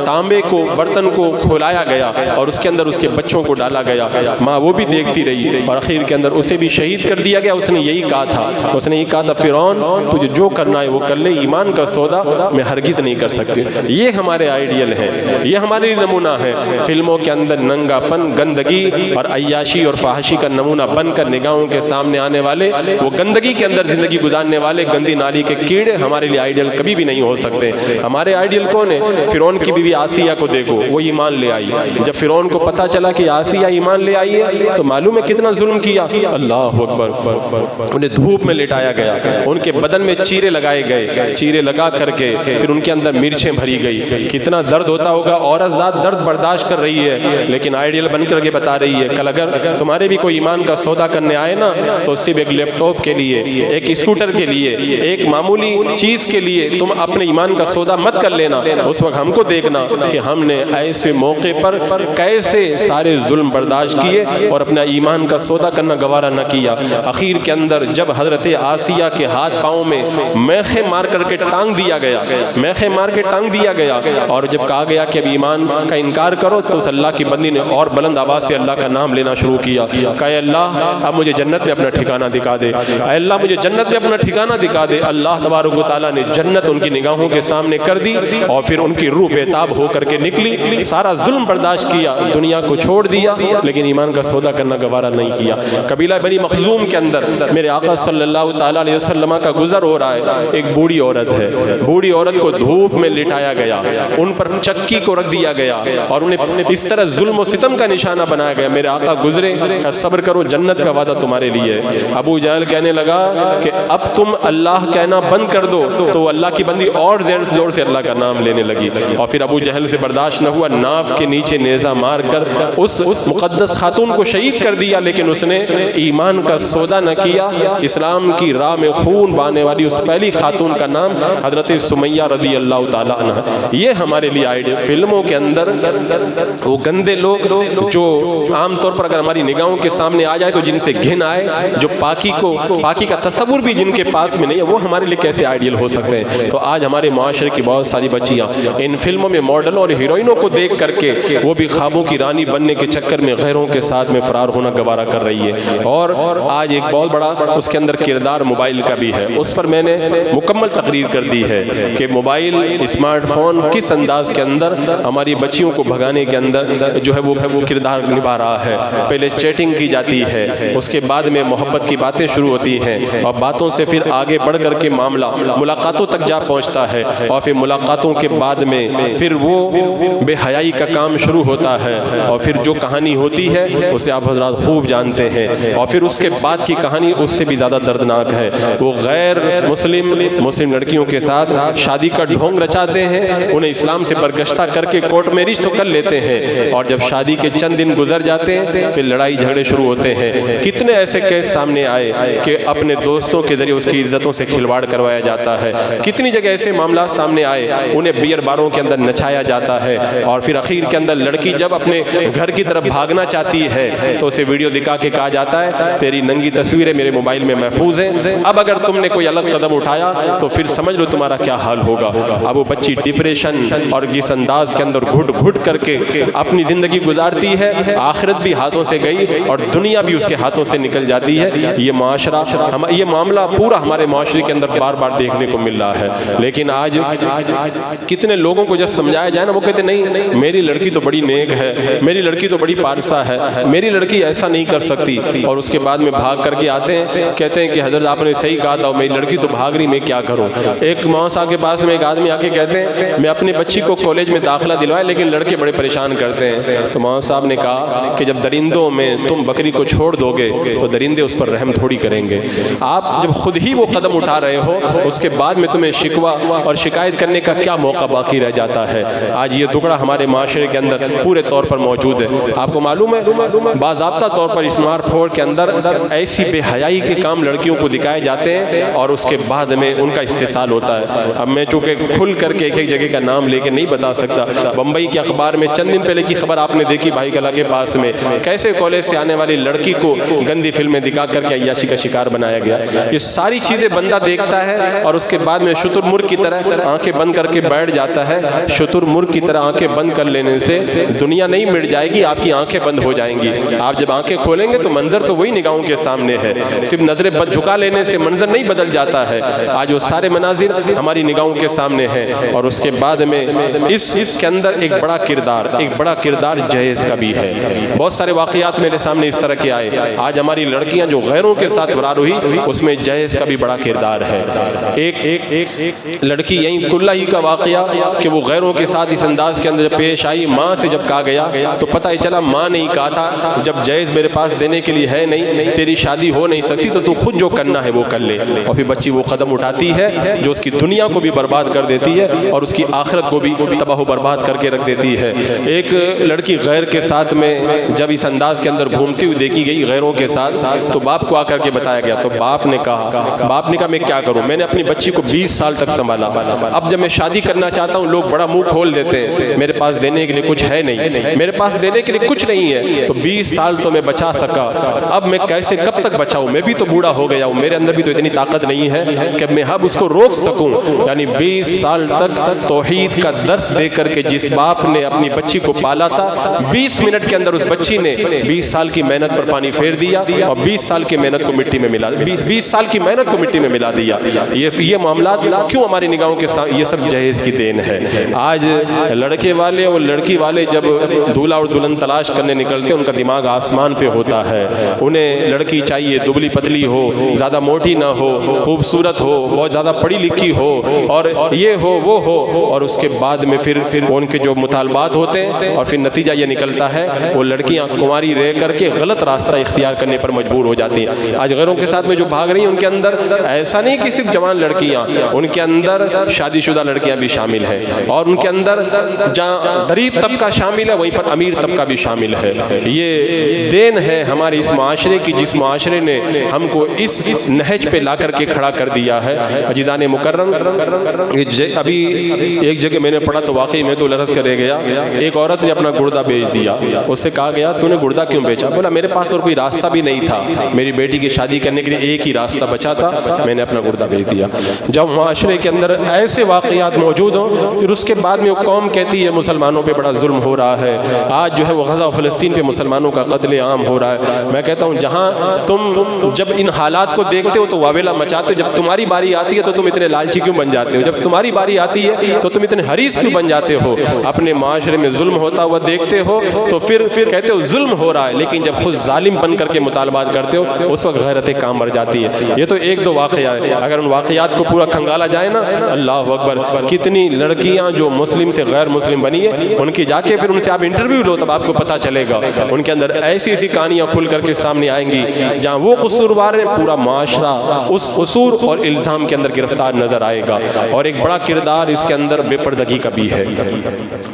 تانبے کو برتن کو کھولایا گیا اور اس کے اندر اس کے بچوں کو ڈالا گیا. ماں وہ بھی دیکھتی رہی اور اخیر کے اندر اسے بھی شہید کر دیا گیا. اس نے یہی کہا تھا فرعون تجھے جو کرنا ہے وہ کر لے, ایمان کا سودا میں ہرگز نہیں کر سکتی. یہ ہمارے آئیڈیل ہیں, یہ ہمارے نمونہ ہے. فلموں کے اندر ننگا پن, گندگی اور عیاشی اور فحاشی کا نمونہ بن کر نگاہوں کے سامنے آنے والے, وہ گندگی کے اندر زندگی گزارنے والے گندی نالی کے کیڑے ہمارے لیے آئیڈیل کبھی بھی نہیں ہو سکتے. ہمارے آئیڈیل کون ہے؟ فرعون کی بیوی آسیہ کو دیکھو, وہ ایمان لے آئی. جب فرعون کو پتا چلا کہ آسیہ ایمان لے آئی ہے تو معلوم ہے کتنا ظلم کیا. اللہ اکبر. انہیں دھوپ میں لٹایا گیا, ان کے بدن میں چیرے لگائے گئے, چیرے لگا کر کے پھر ان کے اندر مرچیں بھری گئی. کتنا درد ہوتا ہوگا. عورت ذات درد برداشت کر رہی ہے لیکن آئیڈیل بن کر کے بتا رہی ہے کل اگر تمہارے بھی کوئی ایمان کا سودا کرنے آئے نا تو صرف ایک لیپ ٹاپ کے لیے, ایک اسکوٹر کے لیے, ایک معمولی چیز کے لیے تم اپنے ایمان کا سودا مت کر لینا. اس وقت ہم کو دیکھنا کہ ہم نے ایسے موقع پر کیسے سارے ظلم برداشت کیے اور اپنا ایمان کا سودا کرنا گوارا نہ کیا. اخیر کے اندر جب حضرت آسیہ کے ہاتھ پاؤں میں میخیں مار کر کے ٹانگ دیا گیا اور جب کہا گیا کہ اب ایمان کا انکار کرو تو اس اللہ کی بندی نے اور بلند آواز سے اللہ کا نام لینا شروع کیا. کہا اے اللہ اب مجھے جنت میں اپنا ٹھکانہ دکھا دے, اے اللہ مجھے جنت میں اپنا ٹھکانہ دکھا دے. اللہ تبارک و تعالیٰ نے جنت ان کی نگاہوں کے سامنے کر دی اور پھر ان کی روح بےتاب ہو کر کے نکلی. سارا ظلم برداشت کیا, دنیا کو چھوڑ دیا لیکن ایمان کا سودا کرنا گوارا نہیں کیا. قبیلہ بنی مخزوم کے اندر میرے آقا صلی اللہ تعالیٰ علیہ وسلم کا گزر ہو رہا ہے، ایک بوڑھی عورت ہے، بوڑھی عورت کو دھوپ میں لٹایا گیا، ان پر چکی کو رکھ دیا گیا اور انہیں اس طرح ظلم و ستم کا نشانہ بنایا گیا۔ میرے آقا گزرے، کہا صبر کرو، جنت کا وعدہ تمہارے لیے۔ ابو جہل کہنے لگا کہ اب تم اللہ کہنا بند کر دو، تو اللہ کی بندی اور زور سے اللہ کا نام لینے لگی، اور پھر ابو جہل سے برداشت نہ ہوا، ناف کے نیچے نیزہ مار کر اس مقدس خاتون کو شہید کر دیا، لیکن اس نے ایمان کا سودا نہ کیا۔ اسلام کی راہ میں خون بہانے والی اس پہلی خاتون کا نام حضرت سمیہ رضی اللہ تعالیٰ عنہ۔ یہ ہمارے لیے آئیڈیا، فلموں کے اندر وہ گندے لوگ جو عام طور پر اگر ہماری نگاہوں کے سامنے آ جائے تو جن سے گھن آئے، جو پاکی کا تصور بھی جن کے پاس میں نہیں ہے، وہ ہمارے لیے کیسے آئیڈیل ہو سکتے ہیں؟ تو آج ہمارے معاشرے کی بہت ساری بچیاں ان فلموں میں ماڈلوں اور ہیروئنوں کو دیکھ کر کے وہ بھی خوابوں کی رانی بننے کے چکر میں غیروں کے ساتھ میں فرار ہونا گوارا کر رہی ہے۔ اور آج ایک بہت بڑا اس کے اندر کردار موبائل کا بھی ہے، اس پر میں نے مکمل تقریر کر دی ہے کہ موبائل، اسمارٹ فون کس انداز کے اندر ہماری بچیوں کو بھگانے کے اندر جو ہے وہ کردار نبھا رہا ہے۔ پہلے چیٹنگ کی جاتی ہے، اس کے بعد میں محبت کی باتیں شروع ہوتی ہیں، اور باتوں سے پھر آگے بڑھ کر کے معاملہ ملاقاتوں تک جا پہنچتا ہے، اور پھر ملاقاتوں کے بعد میں پھر وہ بے حیائی کا کام شروع ہوتا ہے، اور پھر جو کہانی ہوتی ہے اسے آپ حضرات خوب جانتے ہیں، اور پھر اس کے بعد کی کہانی اس سے بھی زیادہ دردناک ہے۔ وہ غیر مسلم لڑکیوں کے ساتھ شادی کا ڈھونگ رچاتے ہیں، انہیں اسلام سے برگشتہ کر کے کورٹ میرج تو کر لیتے ہیں، اور جب شادی کے چند دن گزر جاتے ہیں پھر لڑائی جھگڑے شروع ہوتے ہیں۔ کتنے ایسے کیس سامنے آئے کہ اپنے دوستوں کے ذریعے اس کی عزتوں سے کھلواڑ کروایا جاتا ہے، کتنی جگہ ایسے معاملات سامنے آئے، انہیں بیئر باروں کے اندر نچایا جاتا ہے، اور پھر اخیر کے اندر لڑکی جب اپنے گھر کی طرف بھاگنا چاہتی ہے تو اسے ویڈیو دکھا کے کہا جاتا ہے تیری ننگی تصویریں میرے موبائل میں محفوظ ہیں، اب اگر تم نے کوئی الگ قدم اٹھایا تو پھر سمجھ لو تمہارا کیا حال ہوگا۔ اب وہ بچی ڈپریشن اور جس انداز کے اندر گھٹ گھٹ کر کے اپنی زندگی گزارتی ہے، آخرت بھی ہاتھوں سے گئی اور دنیا بھی اس کے ہاتھوں سے نکل جاتی ہے۔ یہ معاشرہ، یہ معاملہ پورا ہمارے معاشرے کے اندر بار بار دیکھنے کو مل رہا ہے، لیکن آج کتنے لوگوں کو جب سمجھایا جائے نا، وہ کہتے نہیں میری لڑکی تو بڑی نیک ہے، میری لڑکی تو بڑی پارسا ہے، میری لڑکی ایسا نہیں کر سکتی، اور اس کے بعد میں بھاگ کر کے آتے ہیں، کہتے ہیں کہ حضرت آپ نے صحیح کہا تھا، میری لڑکی تو بھاگ رہی، میں کیا کروں؟ ایک موسا کے پاس میں ایک آدمی آ کے کہتے ہیں میں اپنی بچی کو کالج میں داخلہ دلوایا لیکن لڑکے بڑے پریشان کرتے ہیں، تو موسا صاحب نے کہا کہ جب درندوں میں تم بکری کو چھوڑ دو گے تو درندے اس پر رحم تھوڑی کریں گے، آپ جب خود ہی وہ قدم اٹھا رہے ہو اس کے بعد میں تمہیں شکوہ اور شکایت کرنے کا کیا موقع باقی رہ جاتا ہے؟ آج یہ ٹکڑا ہمارے معاشرے کے اندر پورے طور پر موجود ہے۔ آپ کو معلوم ہے باضابطہ طور پر اسمارٹ فون کے اندر ایسی بے حیائی کے کام لڑکیوں کو دکھائے جاتے ہیں اور اس کے بعد میں ان کا استحصال ہوتا ہے۔ اب میں چونکہ کھل کر کے ایک ایک جگہ کا نام لے کے نہیں بتا سکتا، بمبئی کے اخبار میں چند دن پہلے کی خبر آپ نے دیکھی بھائی کلا کے پاس میں کیسے کالج سے آنے والی لڑکی کو گندی فلمیں دکھا کر کے عیاشی کا شکار بنایا گیا۔ یہ ساری چیزیں بندہ دیکھتا ہے اور اس کے بعد میں شتر مرغ کی طرح آنکھیں بند کر کے بیٹھ جاتا ہے۔ شتر مرغ کی طرح آنکھیں بند کر لینے سے دنیا نہیں مٹ جائے گی، آپ کی آنکھیں بند ہو جائیں گی۔ آپ جب آنکھیں کھولیں گے تو منظر تو وہی نگاہوں کے سامنے ہے، صرف نظریں بد جھکا لینے سے منظر نہیں بدل جاتا ہے۔ آج وہ سارے مناظر ہماری نگاہوں کے سامنے ہیں، اور اس کے بعد میں اس کے اندر ایک بڑا کردار جہیز کا بھی ہے۔ بہت سارے واقعات میرے سامنے اس طرح کے آئے، آج ہماری لڑکیاں جو غیروں کے ساتھ فرار ہوئی اس میں جہیز کا بھی بڑا کردار ہے۔ ایک لڑکی یہیں کلہ ہی کا واقعہ کہ وہ غیروں کے ساتھ اس انداز کے اندر پیش آئی، ماں سے جب کہا گیا تو پتہ ہی چلا ماں نے ہی کہا تھا جب جہیز میرے پاس دینے کے لیے ہے نہیں، تیری شادی ہو نہیں سکتی تو خود جو کرنا ہے وہ کر لے، اور پھر بچی وہ قدم اٹھاتی ہے جو اس کی دنیا کو بھی برباد کر دیتی ہے اور اس کی آخرت کو بھی تباہ و برباد کر کے رکھ دیتی ہے۔ ایک لڑکی غیر کے ساتھ میں جب اس انداز کے اندر گھومتی ہوئی دیکھی گئی غیروں کے ساتھ تو باپ کو آ کر کے بتایا گیا، تو باپ نے کہا میں کیا کروں، میں نے اپنی بچی کو 20 سال تک سنبھالا، اب جب میں شادی کرنا چاہتا ہوں لوگ بڑا منہ کھول دیتے ہیں، میرے پاس دینے کے لیے کچھ ہے نہیں، میرے پاس دینے کے لیے کچھ نہیں ہے، تو 20 سال تو میں بچا سکا، اب میں کیسے کب تک بچاؤں، میں بھی تو بوڑھا ہو گیا ہوں، میرے اندر بھی تو اتنی طاقت نہیں ہے کہ میں اب اس کو روک سکوں۔ یعنی 20 سال تک توحید کا درس دے کر کے جس باپ نے اپنی بچی کو پالا تھا، 20 منٹ کے اندر اس بچی نے 20 سال کی محنت پر پانی پھیر دیا اور 20 سال کی محنت کو مٹی میں ملا 20 سال کی محنت کو مٹی میں ملا دیا۔ یہ معاملات کیوں ہماری نگاہوں کے سامنے؟ یہ سب جہیز کی دین ہے۔ آج لڑکے والے اور لڑکی والے جب دولہا اور دلہن تلاش کرنے نکلتے ہیں ان کا دماغ آسمان پہ ہوتا ہے، انہیں لڑکی چاہیے دبلی دبلی پتلی ہو، زیادہ موٹی نہ ہو، خوبصورت ہو، بہت زیادہ پڑھی لکھی ہو، اور یہ ہو وہ ہو، اور اس کے بعد میں پھر ان کے جو مطالبات ہوتے ہیں اور پھر نتیجہ یہ نکلتا ہے وہ لڑکیاں کنواری رہ کر کے غلط راستہ اختیار کرنے پر مجبور ہو جاتی ہیں۔ آج غیروں کے ساتھ میں جو بھاگ رہی ہیں ان کے اندر ایسا نہیں کہ صرف جوان لڑکیاں، ان کے اندر شادی شدہ لڑکیاں بھی شامل ہیں، اور ان کے اندر جہاں غریب طبقہ شامل ہے وہیں پر امیر طبقہ بھی شامل ہے۔ یہ دین ہے ہمارے اس معاشرے کی، جس معاشرے نے ہم کو اس نہج پہ لا کر کے کھڑا کر دیا ہے۔ عزیزان مکرم، ابھی ایک جگہ میں نے پڑھا تو واقعی میں تو لرز کرے گیا، ایک عورت نے اپنا گردہ بیچ دیا، اس سے کہا گیا تو نے گردہ کیوں بیچا؟ بولا میرے پاس اور کوئی راستہ بھی نہیں تھا، میری بیٹی کی شادی کرنے کے لیے ایک ہی راستہ بچا تھا، میں نے اپنا گردہ بیچ دیا۔ جب معاشرے کے اندر ایسے واقعات موجود ہوں، پھر اس کے بعد میں وہ قوم کہتی ہے مسلمانوں پہ بڑا ظلم ہو رہا ہے، آج جو ہے وہ غزہ و فلسطین پہ مسلمانوں کا قتل عام ہو رہا ہے۔ میں کہتا ہوں جہاں تم جب ان حالات کو دیکھتے ہو تو واویلا مچاتے ہو، جب تمہاری باری آتی ہے تو تم اتنے لالچی کیوں بن جاتے ہو؟ جب تمہاری باری آتی ہے تو تم اتنے حریص کیوں بن جاتے ہو؟ اپنے معاشرے میں ظلم ہوتا ہوا دیکھتے ہو تو پھر کہتے ہو ظلم ہو رہا ہے، لیکن جب خود ظالم بن کر کے مطالبات کرتے ہو اس وقت غیرت کام مر جاتی ہے۔ یہ تو ایک دو واقعہ ہے، اگر ان واقعات کو پورا کھنگالا جائے نا، اللہ اکبر، کتنی لڑکیاں جو مسلم سے غیر مسلم بنی ہے، ان کی جا کے پھر ان سے آپ انٹرویو لو تب آپ کو پتہ چلے گا، ان کے اندر ایسی ایسی کہانیاں کھل کر کے سامنے آئیں گی جہاں وہ قصوروار ہیں، پورا معاشرہ اس قصور اور الزام کے اندر گرفتار نظر آئے گا۔ اور ایک بڑا کردار اس کے اندر بے پردگی کا بھی ہے،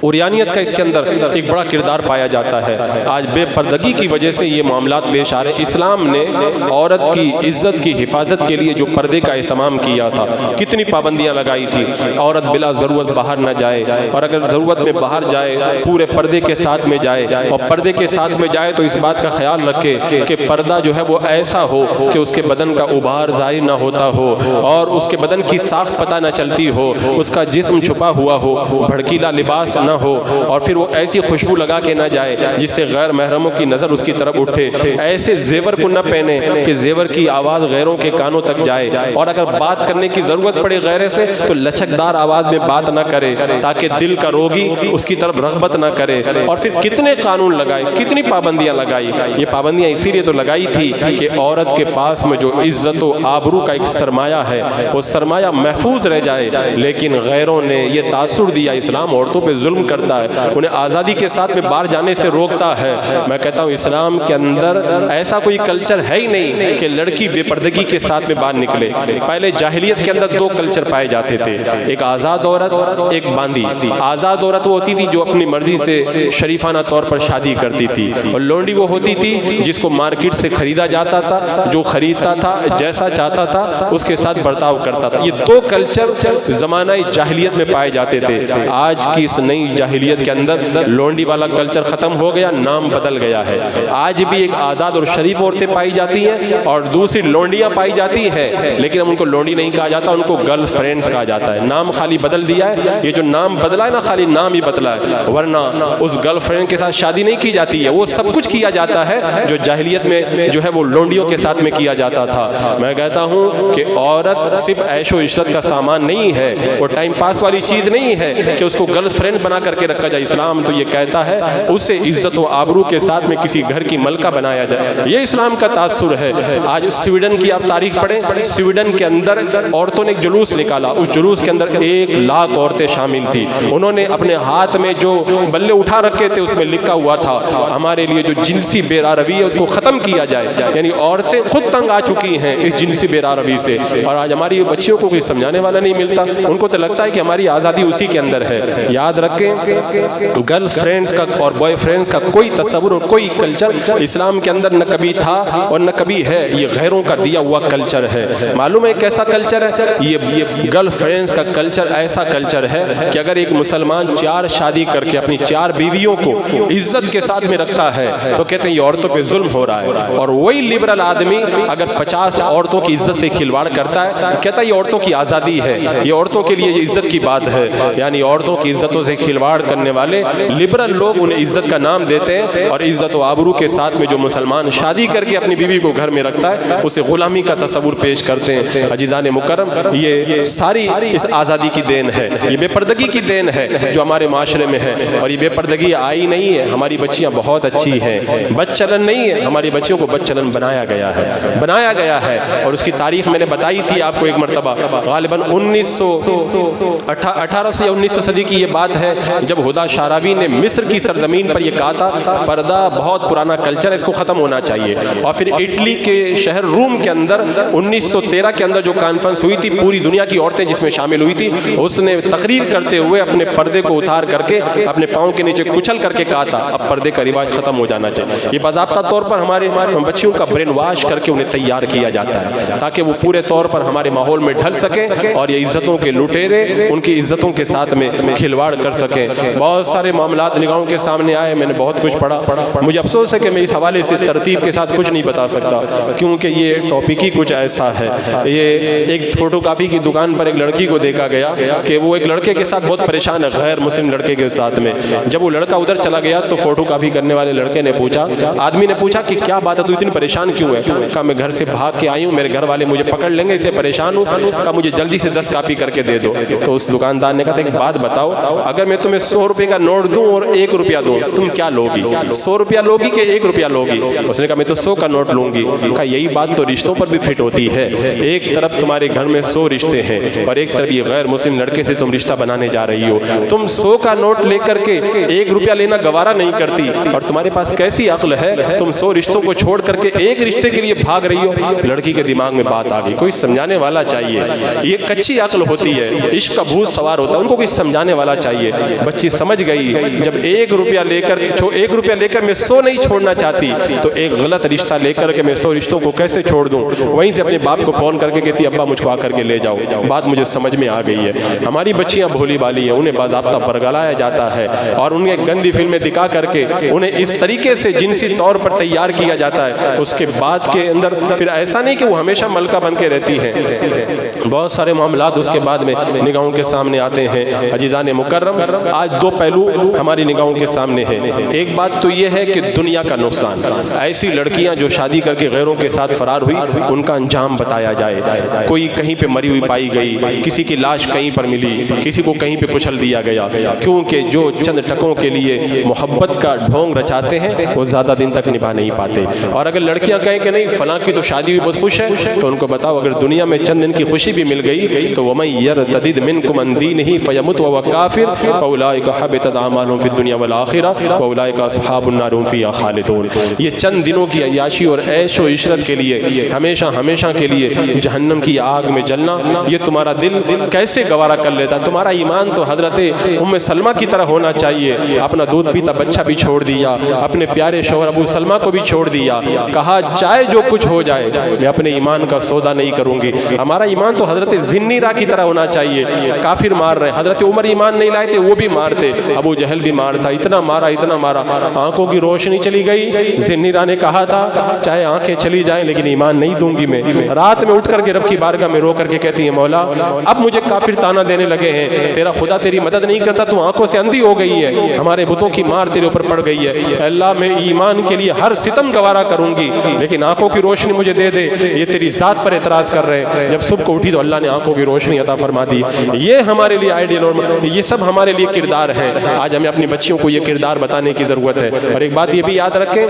عریانیت کا اس کے اندر ایک بڑا کردار پایا جاتا ہے۔ آج بے پردگی کی وجہ سے یہ معاملات پیش آ رہے ہیں۔ اسلام نے عورت کی عزت کی حفاظت کے لیے جو پردے کا اہتمام کیا تھا، کتنی پابندیاں لگائی تھی، عورت بلا ضرورت باہر نہ جائے، اور اگر ضرورت میں باہر جائے پورے پردے کے ساتھ میں جائے، اور پردے کے ساتھ میں جائے تو اس بات کا خیال رکھے کہ پردہ جو ہے وہ ایسا ہو کہ اس کے بدن کا ابھار ظاہر نہ ہوتا ہو، اور اس کے بدن کی ساخت پتہ نہ چلتی ہو، اس کا جسم چھپا ہوا ہو، بھڑکیلا لباس نہ ہو، اور پھر وہ ایسی خوشبو لگا کے نہ جائے جس سے غیر محرموں کی نظر اس کی طرف اٹھے، ایسے زیور کو نہ پہنے کہ زیور کی آواز غیروں کے کانوں تک جائے، اور اگر بات کرنے کی ضرورت پڑے غیرے سے تو لچکدار آواز میں بات نہ کرے تاکہ دل کا روگی اس کی طرف رغبت نہ کرے۔ اور پھر کتنے قانون لگائے، کتنی پابندیاں لگائی۔ یہ پابندیاں اسی لیے تو لگائی تھی کہ عورت کے پاس میں جو عزت و آبرو کا ایک سرمایہ ہے وہ سرمایہ محفوظ رہ جائے، لیکن غیروں نے یہ تاثر دیا اسلام عورتوں پہ ظلم کرتا ہے، انہیں آزادی کے ساتھ میں باہر جانے سے روکتا ہے۔ میں کہتا ہوں اسلام کے اندر ایسا کوئی کلچر ہے ہی نہیں کہ لڑکی بے پردگی کے ساتھ میں باہر نکلے۔ پہلے جاہلیت کے اندر دو کلچر پائے جاتے تھے، ایک آزاد عورت، ایک باندی۔ آزاد عورت وہ ہوتی تھی جو اپنی مرضی سے شریفانہ طور پر شادی کرتی تھی، اور لونڈی وہ ہوتی تھی جس کو مارکیٹ سے خریدا جاتا تھا، جو خریدتا تھا جیسا چاہتا تھا اس کے ساتھ برتاؤ کرتا تھا۔ یہ دو کلچر زمانہ جاہلیت میں پائے جاتے تھے۔ آج کی اس نئی جاہلیت کے اندر لونڈی والا کلچر ختم ہو گیا، نام بدل گیا ہے۔ آج بھی ایک آزاد اور شریف عورتیں پائی جاتی ہیں اور دوسری لونڈیاں پائی جاتی ہیں، لیکن اب ان کو لونڈی نہیں کہا جاتا، ان کو گرل فرینڈز کہا جاتا ہے۔ نام خالی بدل دیا ہے، یہ جو نام بدلا ہے نا خالی نام ہی بدلا ہے، ورنہ اس گرل فرینڈ کے ساتھ شادی نہیں کی جاتی ہے، وہ سب کچھ کیا جاتا ہے جو جاہلیت میں جو ہے وہ لونڈیوں کے ساتھ میں کیا جاتا تھا۔ میں کہتا ہوں کہ عورت صرف عیش و عشرت کا سامان نہیں ہے، وہ ٹائم پاس والی چیز نہیں ہے کہ اس کو گرل فرینڈ بنا کر کے رکھا جائے۔ اسلام تو یہ کہتا ہے اسے عزت و آبرو کے ساتھ میں کسی گھر کی ملکہ بنایا جائے، یہ اسلام کا تاثر ہے۔ آج سویڈن کی آپ تاریخ پڑھیں، سویڈن کے اندر عورتوں نے ایک جلوس نکالا، اس جلوس کے اندر 1,00,000 عورتیں شامل تھی۔ انہوں نے اپنے ہاتھ میں جو بلے اٹھا رکھے تھے اس میں لکھا ہوا تھا ہمارے لیے جو جنسی بیراروی ہے اس کو ختم کیا جائے، یعنی عورتیں خود تنگ آ چکی ہیں اس جنسی بیراروی سے، اور آج ہماری بچیوں کو کوئی سمجھانے والا نہیں ملتا، ان کو تو لگتا ہے کہ ہماری آزادی اسی کے اندر ہے۔ یاد رکھیں گرل فرینڈز کا اور بوائے فرینڈز کا کوئی تصور اور کوئی کلچر اسلام کے اندر نہ کبھی تھا اور نہ کبھی ہے، یہ غیروں کا دیا ہوا کلچر ہے۔ معلوم ہے کیسا کلچر ہے یہ گرل فرینڈز کا کلچر؟ ایسا کلچر ہے کہ اگر ایک مسلمان 4 شادی کر کے اپنی 4 بیویوں کو عزت کے ساتھ میں رکھتا ہے تو کہتے ہیں یہ عورتوں پہ ظلم ہو رہا ہے، اور وہی لبرل آدمی اگر 50 عورتوں کی عزت سے کھلواڑ کرتا ہے کہتا ہے یہ عورتوں کی آزادی ہے، یہ عورتوں کے لیے عزت کی بات ہے۔ یعنی عورتوں کی عزتوں سے کھلواڑ کرنے والے لبرل لوگ انہیں عزت کا نام دیتے ہیں، اور عزت و آبرو کے ساتھ میں جو مسلمان شادی کر کے اپنی بیوی کو گھر میں رکھتا ہے اسے غلامی کا تصور پیش کرتے ہیں۔ عزیزان مکرم، یہ ساری اس آزادی کی دین ہے، یہ بے پردگی کی دین ہے جو ہمارے معاشرے میں ہے، اور یہ بے پردگی آئی نہیں ہے، ہماری بچیاں بہت اچھی ہیں، بد چلن نہیں ہے، ہماری بچیوں کو بد چلن بنایا گیا گیا ہے، بنایا گیا ہے۔ اور اس کی تاریخ میں نے بتائی تھی آپ کو ایک مرتبہ، غالباً 1800 یا 1900 صدی کی یہ بات ہے، جب ہدا شعراوی نے مصر کی سرزمین پر یہ کہا تھا پردہ بہت پرانا کلچر ہے، اس کو ختم ہونا چاہیے۔ اور پھر اٹلی کے شہر روم کے اندر 1913 کے اندر جو کانفرنس ہوئی تھی، پوری دنیا کی عورتیں جس میں شامل ہوئی تھی، اس نے تقریر کرتے ہوئے اپنے پردے کو اتار کر کے اپنے پاؤں کے نیچے کچل کر کے کہا تھا اب پردے کا رواج ختم ہو جانا چاہیے۔ یہ باضابطہ طور پر ہمارے بچیوں کا برین واش کر کے انہیں تیار کیا جاتا ہے تاکہ وہ پورے طور پر ہمارے ماحول میں ڈھل سکیں اور یہ عزتوں کے لٹیرے ان کی عزتوں کے ساتھ میں کھلواڑ کر سکیں۔ بہت سارے معاملات نگاہوں کے سامنے آئے، میں نے بہت کچھ پڑھا۔ مجھے افسوس ہے کہ میں اس حوالے سے ترتیب کے ساتھ کچھ نہیں بتا سکتا کیونکہ یہ ٹاپک ہی کچھ ایسا ہے۔ یہ ایک فوٹو کاپی کی دکان پر ایک لڑکی کو دیکھا گیا کہ وہ ایک لڑکے کے ساتھ بہت پریشان ہے، غیر مسلم لڑکے کے ساتھ میں۔ جب وہ لڑکا ادھر چلا گیا تو فوٹو کاپی کرنے والے لڑکے نے پوچھا، آدمی نے پوچھا کہ کیا بات ہے، تو اتنی پریشان کیوں ہے؟ کہا میں گھر سے بھاگ کے آئی ہوں، میرے گھر والے مجھے پکڑ لیں گے، اسے پریشان ہوں۔ کہا مجھے جلدی سے 10 کاپی کر کے دے دو۔ تو اس دکاندار نے کہا ایک بات بتاؤ، اگر میں تمہیں 100 روپے کا نوٹ دوں اور 1 روپیہ دوں تم کیا لوگی؟ 100 روپیہ لوگی کہ 1 روپیہ لوگی؟ اس نے کہا میں تو 100 کا نوٹ لوں گی۔ کہا یہی بات تو رشتوں پر بھی فٹ ہوتی ہے، ایک طرف تمہارے گھر میں 100 رشتے ہیں اور ایک طرف یہ غیر مسلم لڑکے سے تم رشتہ بنانے جا رہی ہو، تم 100 کا نوٹ لے کر کے 1 روپیہ لینا گوارا نہیں کرتی، اور تمہارے پاس کیسی عقل ہے تم 100 رشتوں کو چھوڑ کر کے ایک رشتے کے لیے بھاگ رہی ہو؟ لڑکی کے دماغ میں بات آ گئی، کوئی سمجھانے والا چاہیے، یہ کچی عقل ہوتی ہے، عشق کا بھوت سوار ہوتا ہے، ان کو کوئی سمجھانے والا چاہیے۔ بچی سمجھ گئی جب 1 روپیہ لے کر میں 100 نہیں چھوڑنا چاہتی تو ایک غلط رشتہ لے کر کے میں 100 رشتوں کو کیسے چھوڑ دوں؟ وہیں سے اپنے باپ کو فون کر کے کہتی ابا مجھ کو آ کر کے لے جاؤ۔ بات مجھے سمجھ میں آ گئی ہے۔ ہماری بچیاں بھولی بالی ہیں، انہیں باضابطہ برگلایا جاتا ہے اور انہیں گندی فلمیں دکھا کر کے انہیں اس طریقے سے جنسی طور پر تیار کیا جاتا ہے، اس کے بعد کے اندر پھر ایسا نہیں کہ وہ ہمیشہ ملکہ بن کے رہتی ہیں، بہت سارے معاملات اس کے بعد میں نگاہوں کے سامنے آتے ہیں۔ عزیزان مکرم، آج 2 پہلو ہماری نگاہوں کے سامنے ہیں۔ ایک بات تو یہ ہے کہ دنیا کا نقصان، ایسی لڑکیاں جو شادی کر کے غیروں کے ساتھ فرار ہوئی ان کا انجام بتایا جائے، کوئی کہیں پہ مری ہوئی پائی گئی، کسی کی لاش کہیں پر ملی، کسی کو کہیں پہ کچل دیا گیا، کیونکہ جو چند ٹکوں کے لیے محبت کا ڈھونگ رچاتے ہیں وہ زیادہ دن تک نبھا نہیں پاتے۔ اور اگر لڑکیاں کہیں کہ نہیں فلاں کی تو شادی ہوئی بہت خوش ہے، تو ان کو بتاؤ اگر دنیا میں چند دن کی خوشی بھی مل گئی تو وَمَن يَرْتَدِدْ مِنْكُمْ عَنْ دِينِهِ فَيَمُتْ وَهُوَ كَافِرٌ فَأُولَٰئِكَ حَبِطَتْ أَعْمَالُهُمْ فِي الدُّنْيَا وَالْآخِرَةِ وَأُولَٰئِكَ أَصْحَابُ النَّارِ هُمْ فِيهَا خَالِدُونَ۔ یہ چند دنوں کی عیاشی اور عیش و عشرت کے لیے ہمیشہ کے لیے جہنم کی آگ میں جلنا، یہ تمہارا دل کیسے گوارا کر لیتا؟ تمہارا ایمان تو حضرت ام سلمہ کی طرح ہونا چاہیے، اپنا دودھ پیتا بچہ بھی چھوڑ دیا، اپنے پیارے شوہر ابو سلمہ کو بھی چھوڑ دیا، کہا چاہے جو کچھ ہو جائے میں اپنے ایمان کا سودا نہیں کروں گی۔ ہمارا ایمان تو حضرت ذنیرہ کی طرح ہونا چاہیے، کافر مار رہے، حضرت عمر ایمان نہیں لائے تھے وہ بھی مارتے، ابو جہل بھی مارتا، اتنا مارا آنکھوں کی روشنی چلی گئی۔ ذنیرہ نے کہا تھا چاہے آنکھیں چلی جائیں لیکن ایمان نہیں دوں گی میں۔ رات میں اٹھ کر کے رب کی بارگاہ میں رو کر کے کہتی ہے مولا اب مجھے کافر تانا دینے لگے ہیں، تیرا خدا تیری مدد نہیں کرتا، تو آنکھوں سے اندھی ہو گئی ہے، ہمارے بتوں کی مار تیرے اوپر پڑ گئی ہے، اللہ میں ایمان کے لیے ہر ستم گوارا کروں گی لیکن آنکھوں کی روشنی مجھے دے دے، یہ تیری ذات پر اعتراض کر رہے ہیں۔ جب صبح کو اٹھی تو اللہ نے آنکھوں کی روشنی عطا فرما دی۔ یہ ہمارے لیے آئیڈیل اور یہ سب ہمارے لیے کردار ہیں، آج ہمیں اپنی بچیوں کو یہ کردار بتانے کی ضرورت ہے۔ اور ایک بات یہ بھی یاد رکھیں،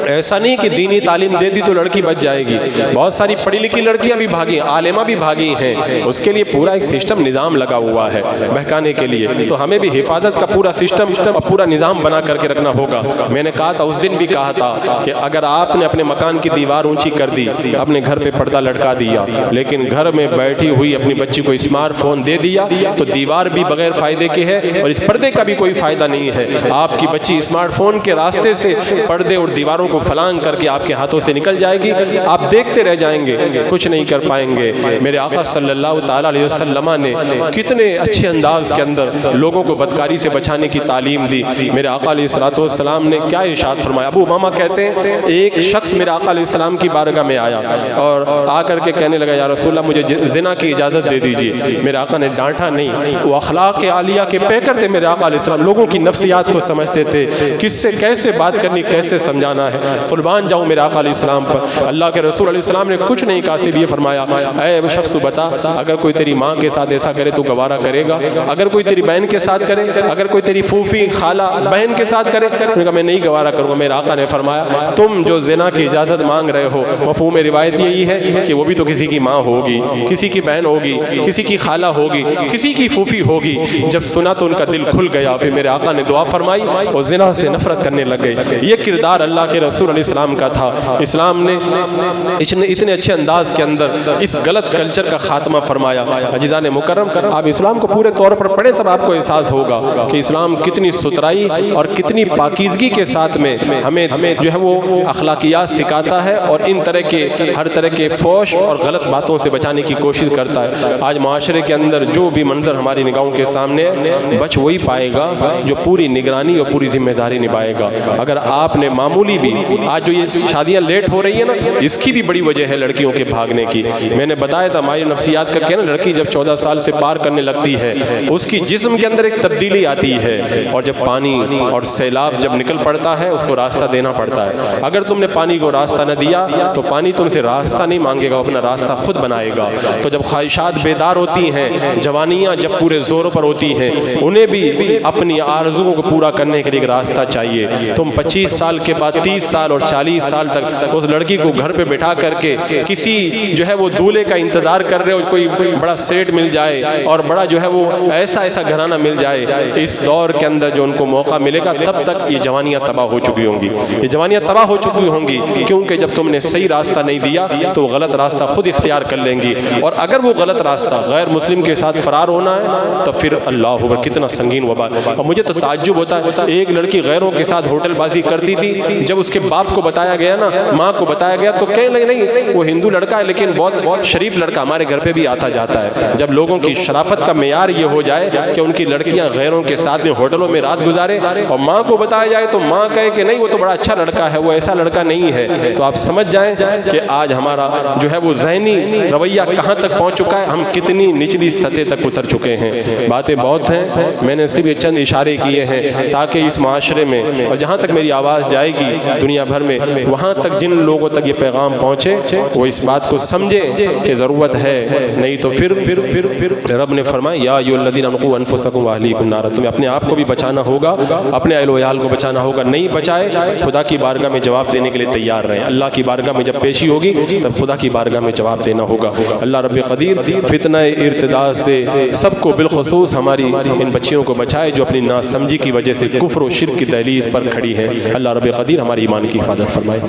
ایسا نہیں کہ دینی تعلیم دے دی تو لڑکی بچ جائے گی، بہت ساری پڑھی لکھی لڑکیاں بھی بھاگی، عالمہ بھی بھاگی ہیں، اس کے لیے پورا ایک سسٹم نظام لگا ہوا ہے بہکانے کے لیے، تو ہمیں بھی حفاظت کا پورا سسٹم اور پورا نظام بنا کر کے رکھنا ہوگا۔ میں نے کہا تھا اس دن بھی کہا تھا کہ اگر آپ نے اپنے مکان کی دیوار اونچی کر دی، اپنے گھر پہ پردہ لٹکا دیا لیکن گھر میں بیٹھی ہوئی اپنی بچی کو اسمارٹ فون دے دیا تو دیوار بھی بغیر فائدے کے ہے اور اس پردے کا بھی کوئی فائدہ نہیں ہے۔ آپ کی بچی اسمارٹ فون کے راستے سے پردے اور دیواروں کو فلانگ کر کے آپ کے ہاتھوں سے نکل جائے گی، آپ دیکھتے رہ جائیں گے، کچھ نہیں کر پائیں گے۔ میرے آقا صلی اللہ تعالیٰ علیہ وسلم نے کتنے اچھے انداز کے اندر لوگوں کو بدکاری سے بچانے کی تعلیم دی۔ میرے آقا علیہ السلام نے کیا ارشاد فرمایا؟ ابو امامہ کہتے ہیں ایک شخص میرے آقا علیہ السلام کی بارگاہ میں آیا اور آ کر کے کہنے لگا یا رسول اللہ مجھے زنا کی اجازت دے دیجیے۔ میرے آقا نے ڈانٹا نہیں، وہ اخلاق عالیہ کے پیکر تھے میرے آقا علیہ السلام، لوگوں کی نفسیات کو سمجھتے تھے، کس سے کیسے بات کرنی، کیسے سمجھانا ہے۔ قربان جاؤں میرے آقا علیہ السلام پر، اللہ کے رسول علیہ السلام نے کچھ نہیں کہا، صرف یہ فرمایا اے شخص تو بتا اگر کوئی تیری ماں کے ساتھ ایسا کرے تو گوارا کرے گا؟ اگر کوئی تیری بہن کے ساتھ کرے، اگر کوئی تیری پھوپھی خالہ بہن کے ساتھ کرے؟ میں نے کہا میں نہیں گوارا کروں گا۔ میرے آقا نے فرمایا تم جو زنا کی اجازت اجازت مانگ رہے ہو، مفہوم روایت یہی ہے کہ وہ بھی تو کسی کی ماں ہوگی، کسی کی بہن ہوگی، کسی کی خالہ ہوگی، کسی کی پھوپھی ہوگی۔ جب سنا تو ان کا دل کھل گیا، پھر میرے آقا نے دعا فرمائی اور زنا سے نفرت کرنے لگ گئے۔ یہ کردار اللہ کے رسول علیہ السلام کا تھا۔ اسلام نے اتنے اچھے انداز کے اندر اس غلط کلچر کا خاتمہ فرمایا۔ عزیزان مکرم، آپ اسلام کو پورے طور پر پڑھیں تب آپ کو احساس ہوگا کہ اسلام کتنی ستھرائی اور کتنی پاکیزگی کے ساتھ میں ہمیں جو ہے وہ اخلاقیات سکھاتا ہے اور ان طرح کے ہر طرح کے فحش اور غلط باتوں سے بچانے کی کوشش کرتا ہے۔ آج معاشرے کے اندر جو بھی منظر ہماری نگاہوں کے سامنے ہے، بچ وہی پائے گا جو پوری نگرانی اور پوری ذمہ داری نبھائے گا۔ اگر آپ نے معمولی بھی آج جو یہ شادیاں لیٹ ہو رہی ہیں نا، اس کی بھی بڑی وجہ ہے لڑکیوں کے بھاگنے کی۔ میں نے بتایا تھا ماہر نفسیات کا کہنا، لڑکی جب 14 سال سے پار کرنے لگتی ہے اس کی جسم کے اندر ایک تبدیلی آتی ہے، اور جب پانی اور سیلاب جب نکل پڑتا ہے اس کو راستہ دینا پڑتا ہے۔ اگر تم نے پانی کو راستہ نہ دیا تو پانی تم سے راستہ نہیں مانگے گا، اپنا راستہ خود بنائے گا۔ تو جب خواہشات بیدار ہوتی ہیں، جوانیاں جب پورے زوروں پر ہوتی ہیں، انہیں بھی اپنی آرزوؤں کو پورا کرنے کے لیے ایک راستہ چاہیے۔ تم 25 سال کے بعد 30 سال اور 40 سال تک اس لڑکی کو گھر پہ بٹھا کر کے کسی جو ہے وہ دولہے کا انتظار کر رہے ہو، کوئی بڑا سیٹ مل جائے اور بڑا جو ہے وہ ایسا گھرانہ مل جائے۔ اس دور کے اندر جو ان کو موقع ملے گا تب تک یہ جوانیاں تباہ ہو چکی ہوں گی، یہ جوانیاں تباہ ہو چکی ہوں گی، کیونکہ جب تم نے صحیح راستہ نہیں دیا تو وہ غلط راستہ خود اختیار کر لیں گی، اور اگر وہ غلط راستہ غیر مسلم کے ساتھ فرار ہونا ہے تو پھر اللہ اکبر کتنا سنگین وبال۔ اور مجھے تو تعجب ہوتا ہے، ایک لڑکی غیروں کے ساتھ ہوٹل بازی کرتی تھی، جب اس کے باپ کو بتایا گیا نا، ماں کو بتایا گیا تو کہنے لگے نہیں وہ ہندو لڑکا ہے لیکن بہت شریف لڑکا، ہمارے گھر پہ بھی آتا جاتا ہے۔ جب لوگوں کی شرافت کا معیار یہ ہو جائے کہ ان کی لڑکیاں غیروں کے ساتھ میں ہوٹلوں میں رات گزارے اور ماں کو بتایا جائے تو ماں کہے کہ نہیں وہ تو بڑا اچھا لڑکا ہے، وہ ایسا لڑکا نہیں ہے، تو آپ سمجھ جائیں کہ آج ہمارا جو ہے وہ ذہنی رویہ کہاں تک پہنچ چکا ہے، ہم کتنی نچلی سطح تک اتر چکے ہیں۔ باتیں بہت ہیں، میں نے صرف چند اشارے کیے ہیں تاکہ اس معاشرے میں اور جہاں تک میری آواز جائے گی دنیا بھر میں، وہاں تک جن لوگوں تک یہ پیغام پہنچے وہ اس بات کو سمجھے کہ ضرورت ہے، نہیں تو پھر رب نے فرمایا یا ایھا الذین قوا انفسکم واہلیکم نارا، تمہیں اپنے آپ کو بھی بچانا ہوگا، اپنے اہل و عیال کو بچانا ہوگا۔ نہیں بچائے خدا کی بارگاہ میں جواب دینے کے لیے تیار رہیں، اللہ کی بارگاہ میں جب پیشی ہوگی تب خدا کی بارگاہ میں جواب دینا ہوگا۔ اللہ رب قدیر فتنہ ارتداد سے سب کو بالخصوص ہماری ان بچیوں کو بچائے جو اپنی ناسمجھی کی وجہ سے کفر و شرک کی دہلیز پر کھڑی ہیں۔ اللہ رب قدیر ہماری ایمان کی حفاظت فرمائے۔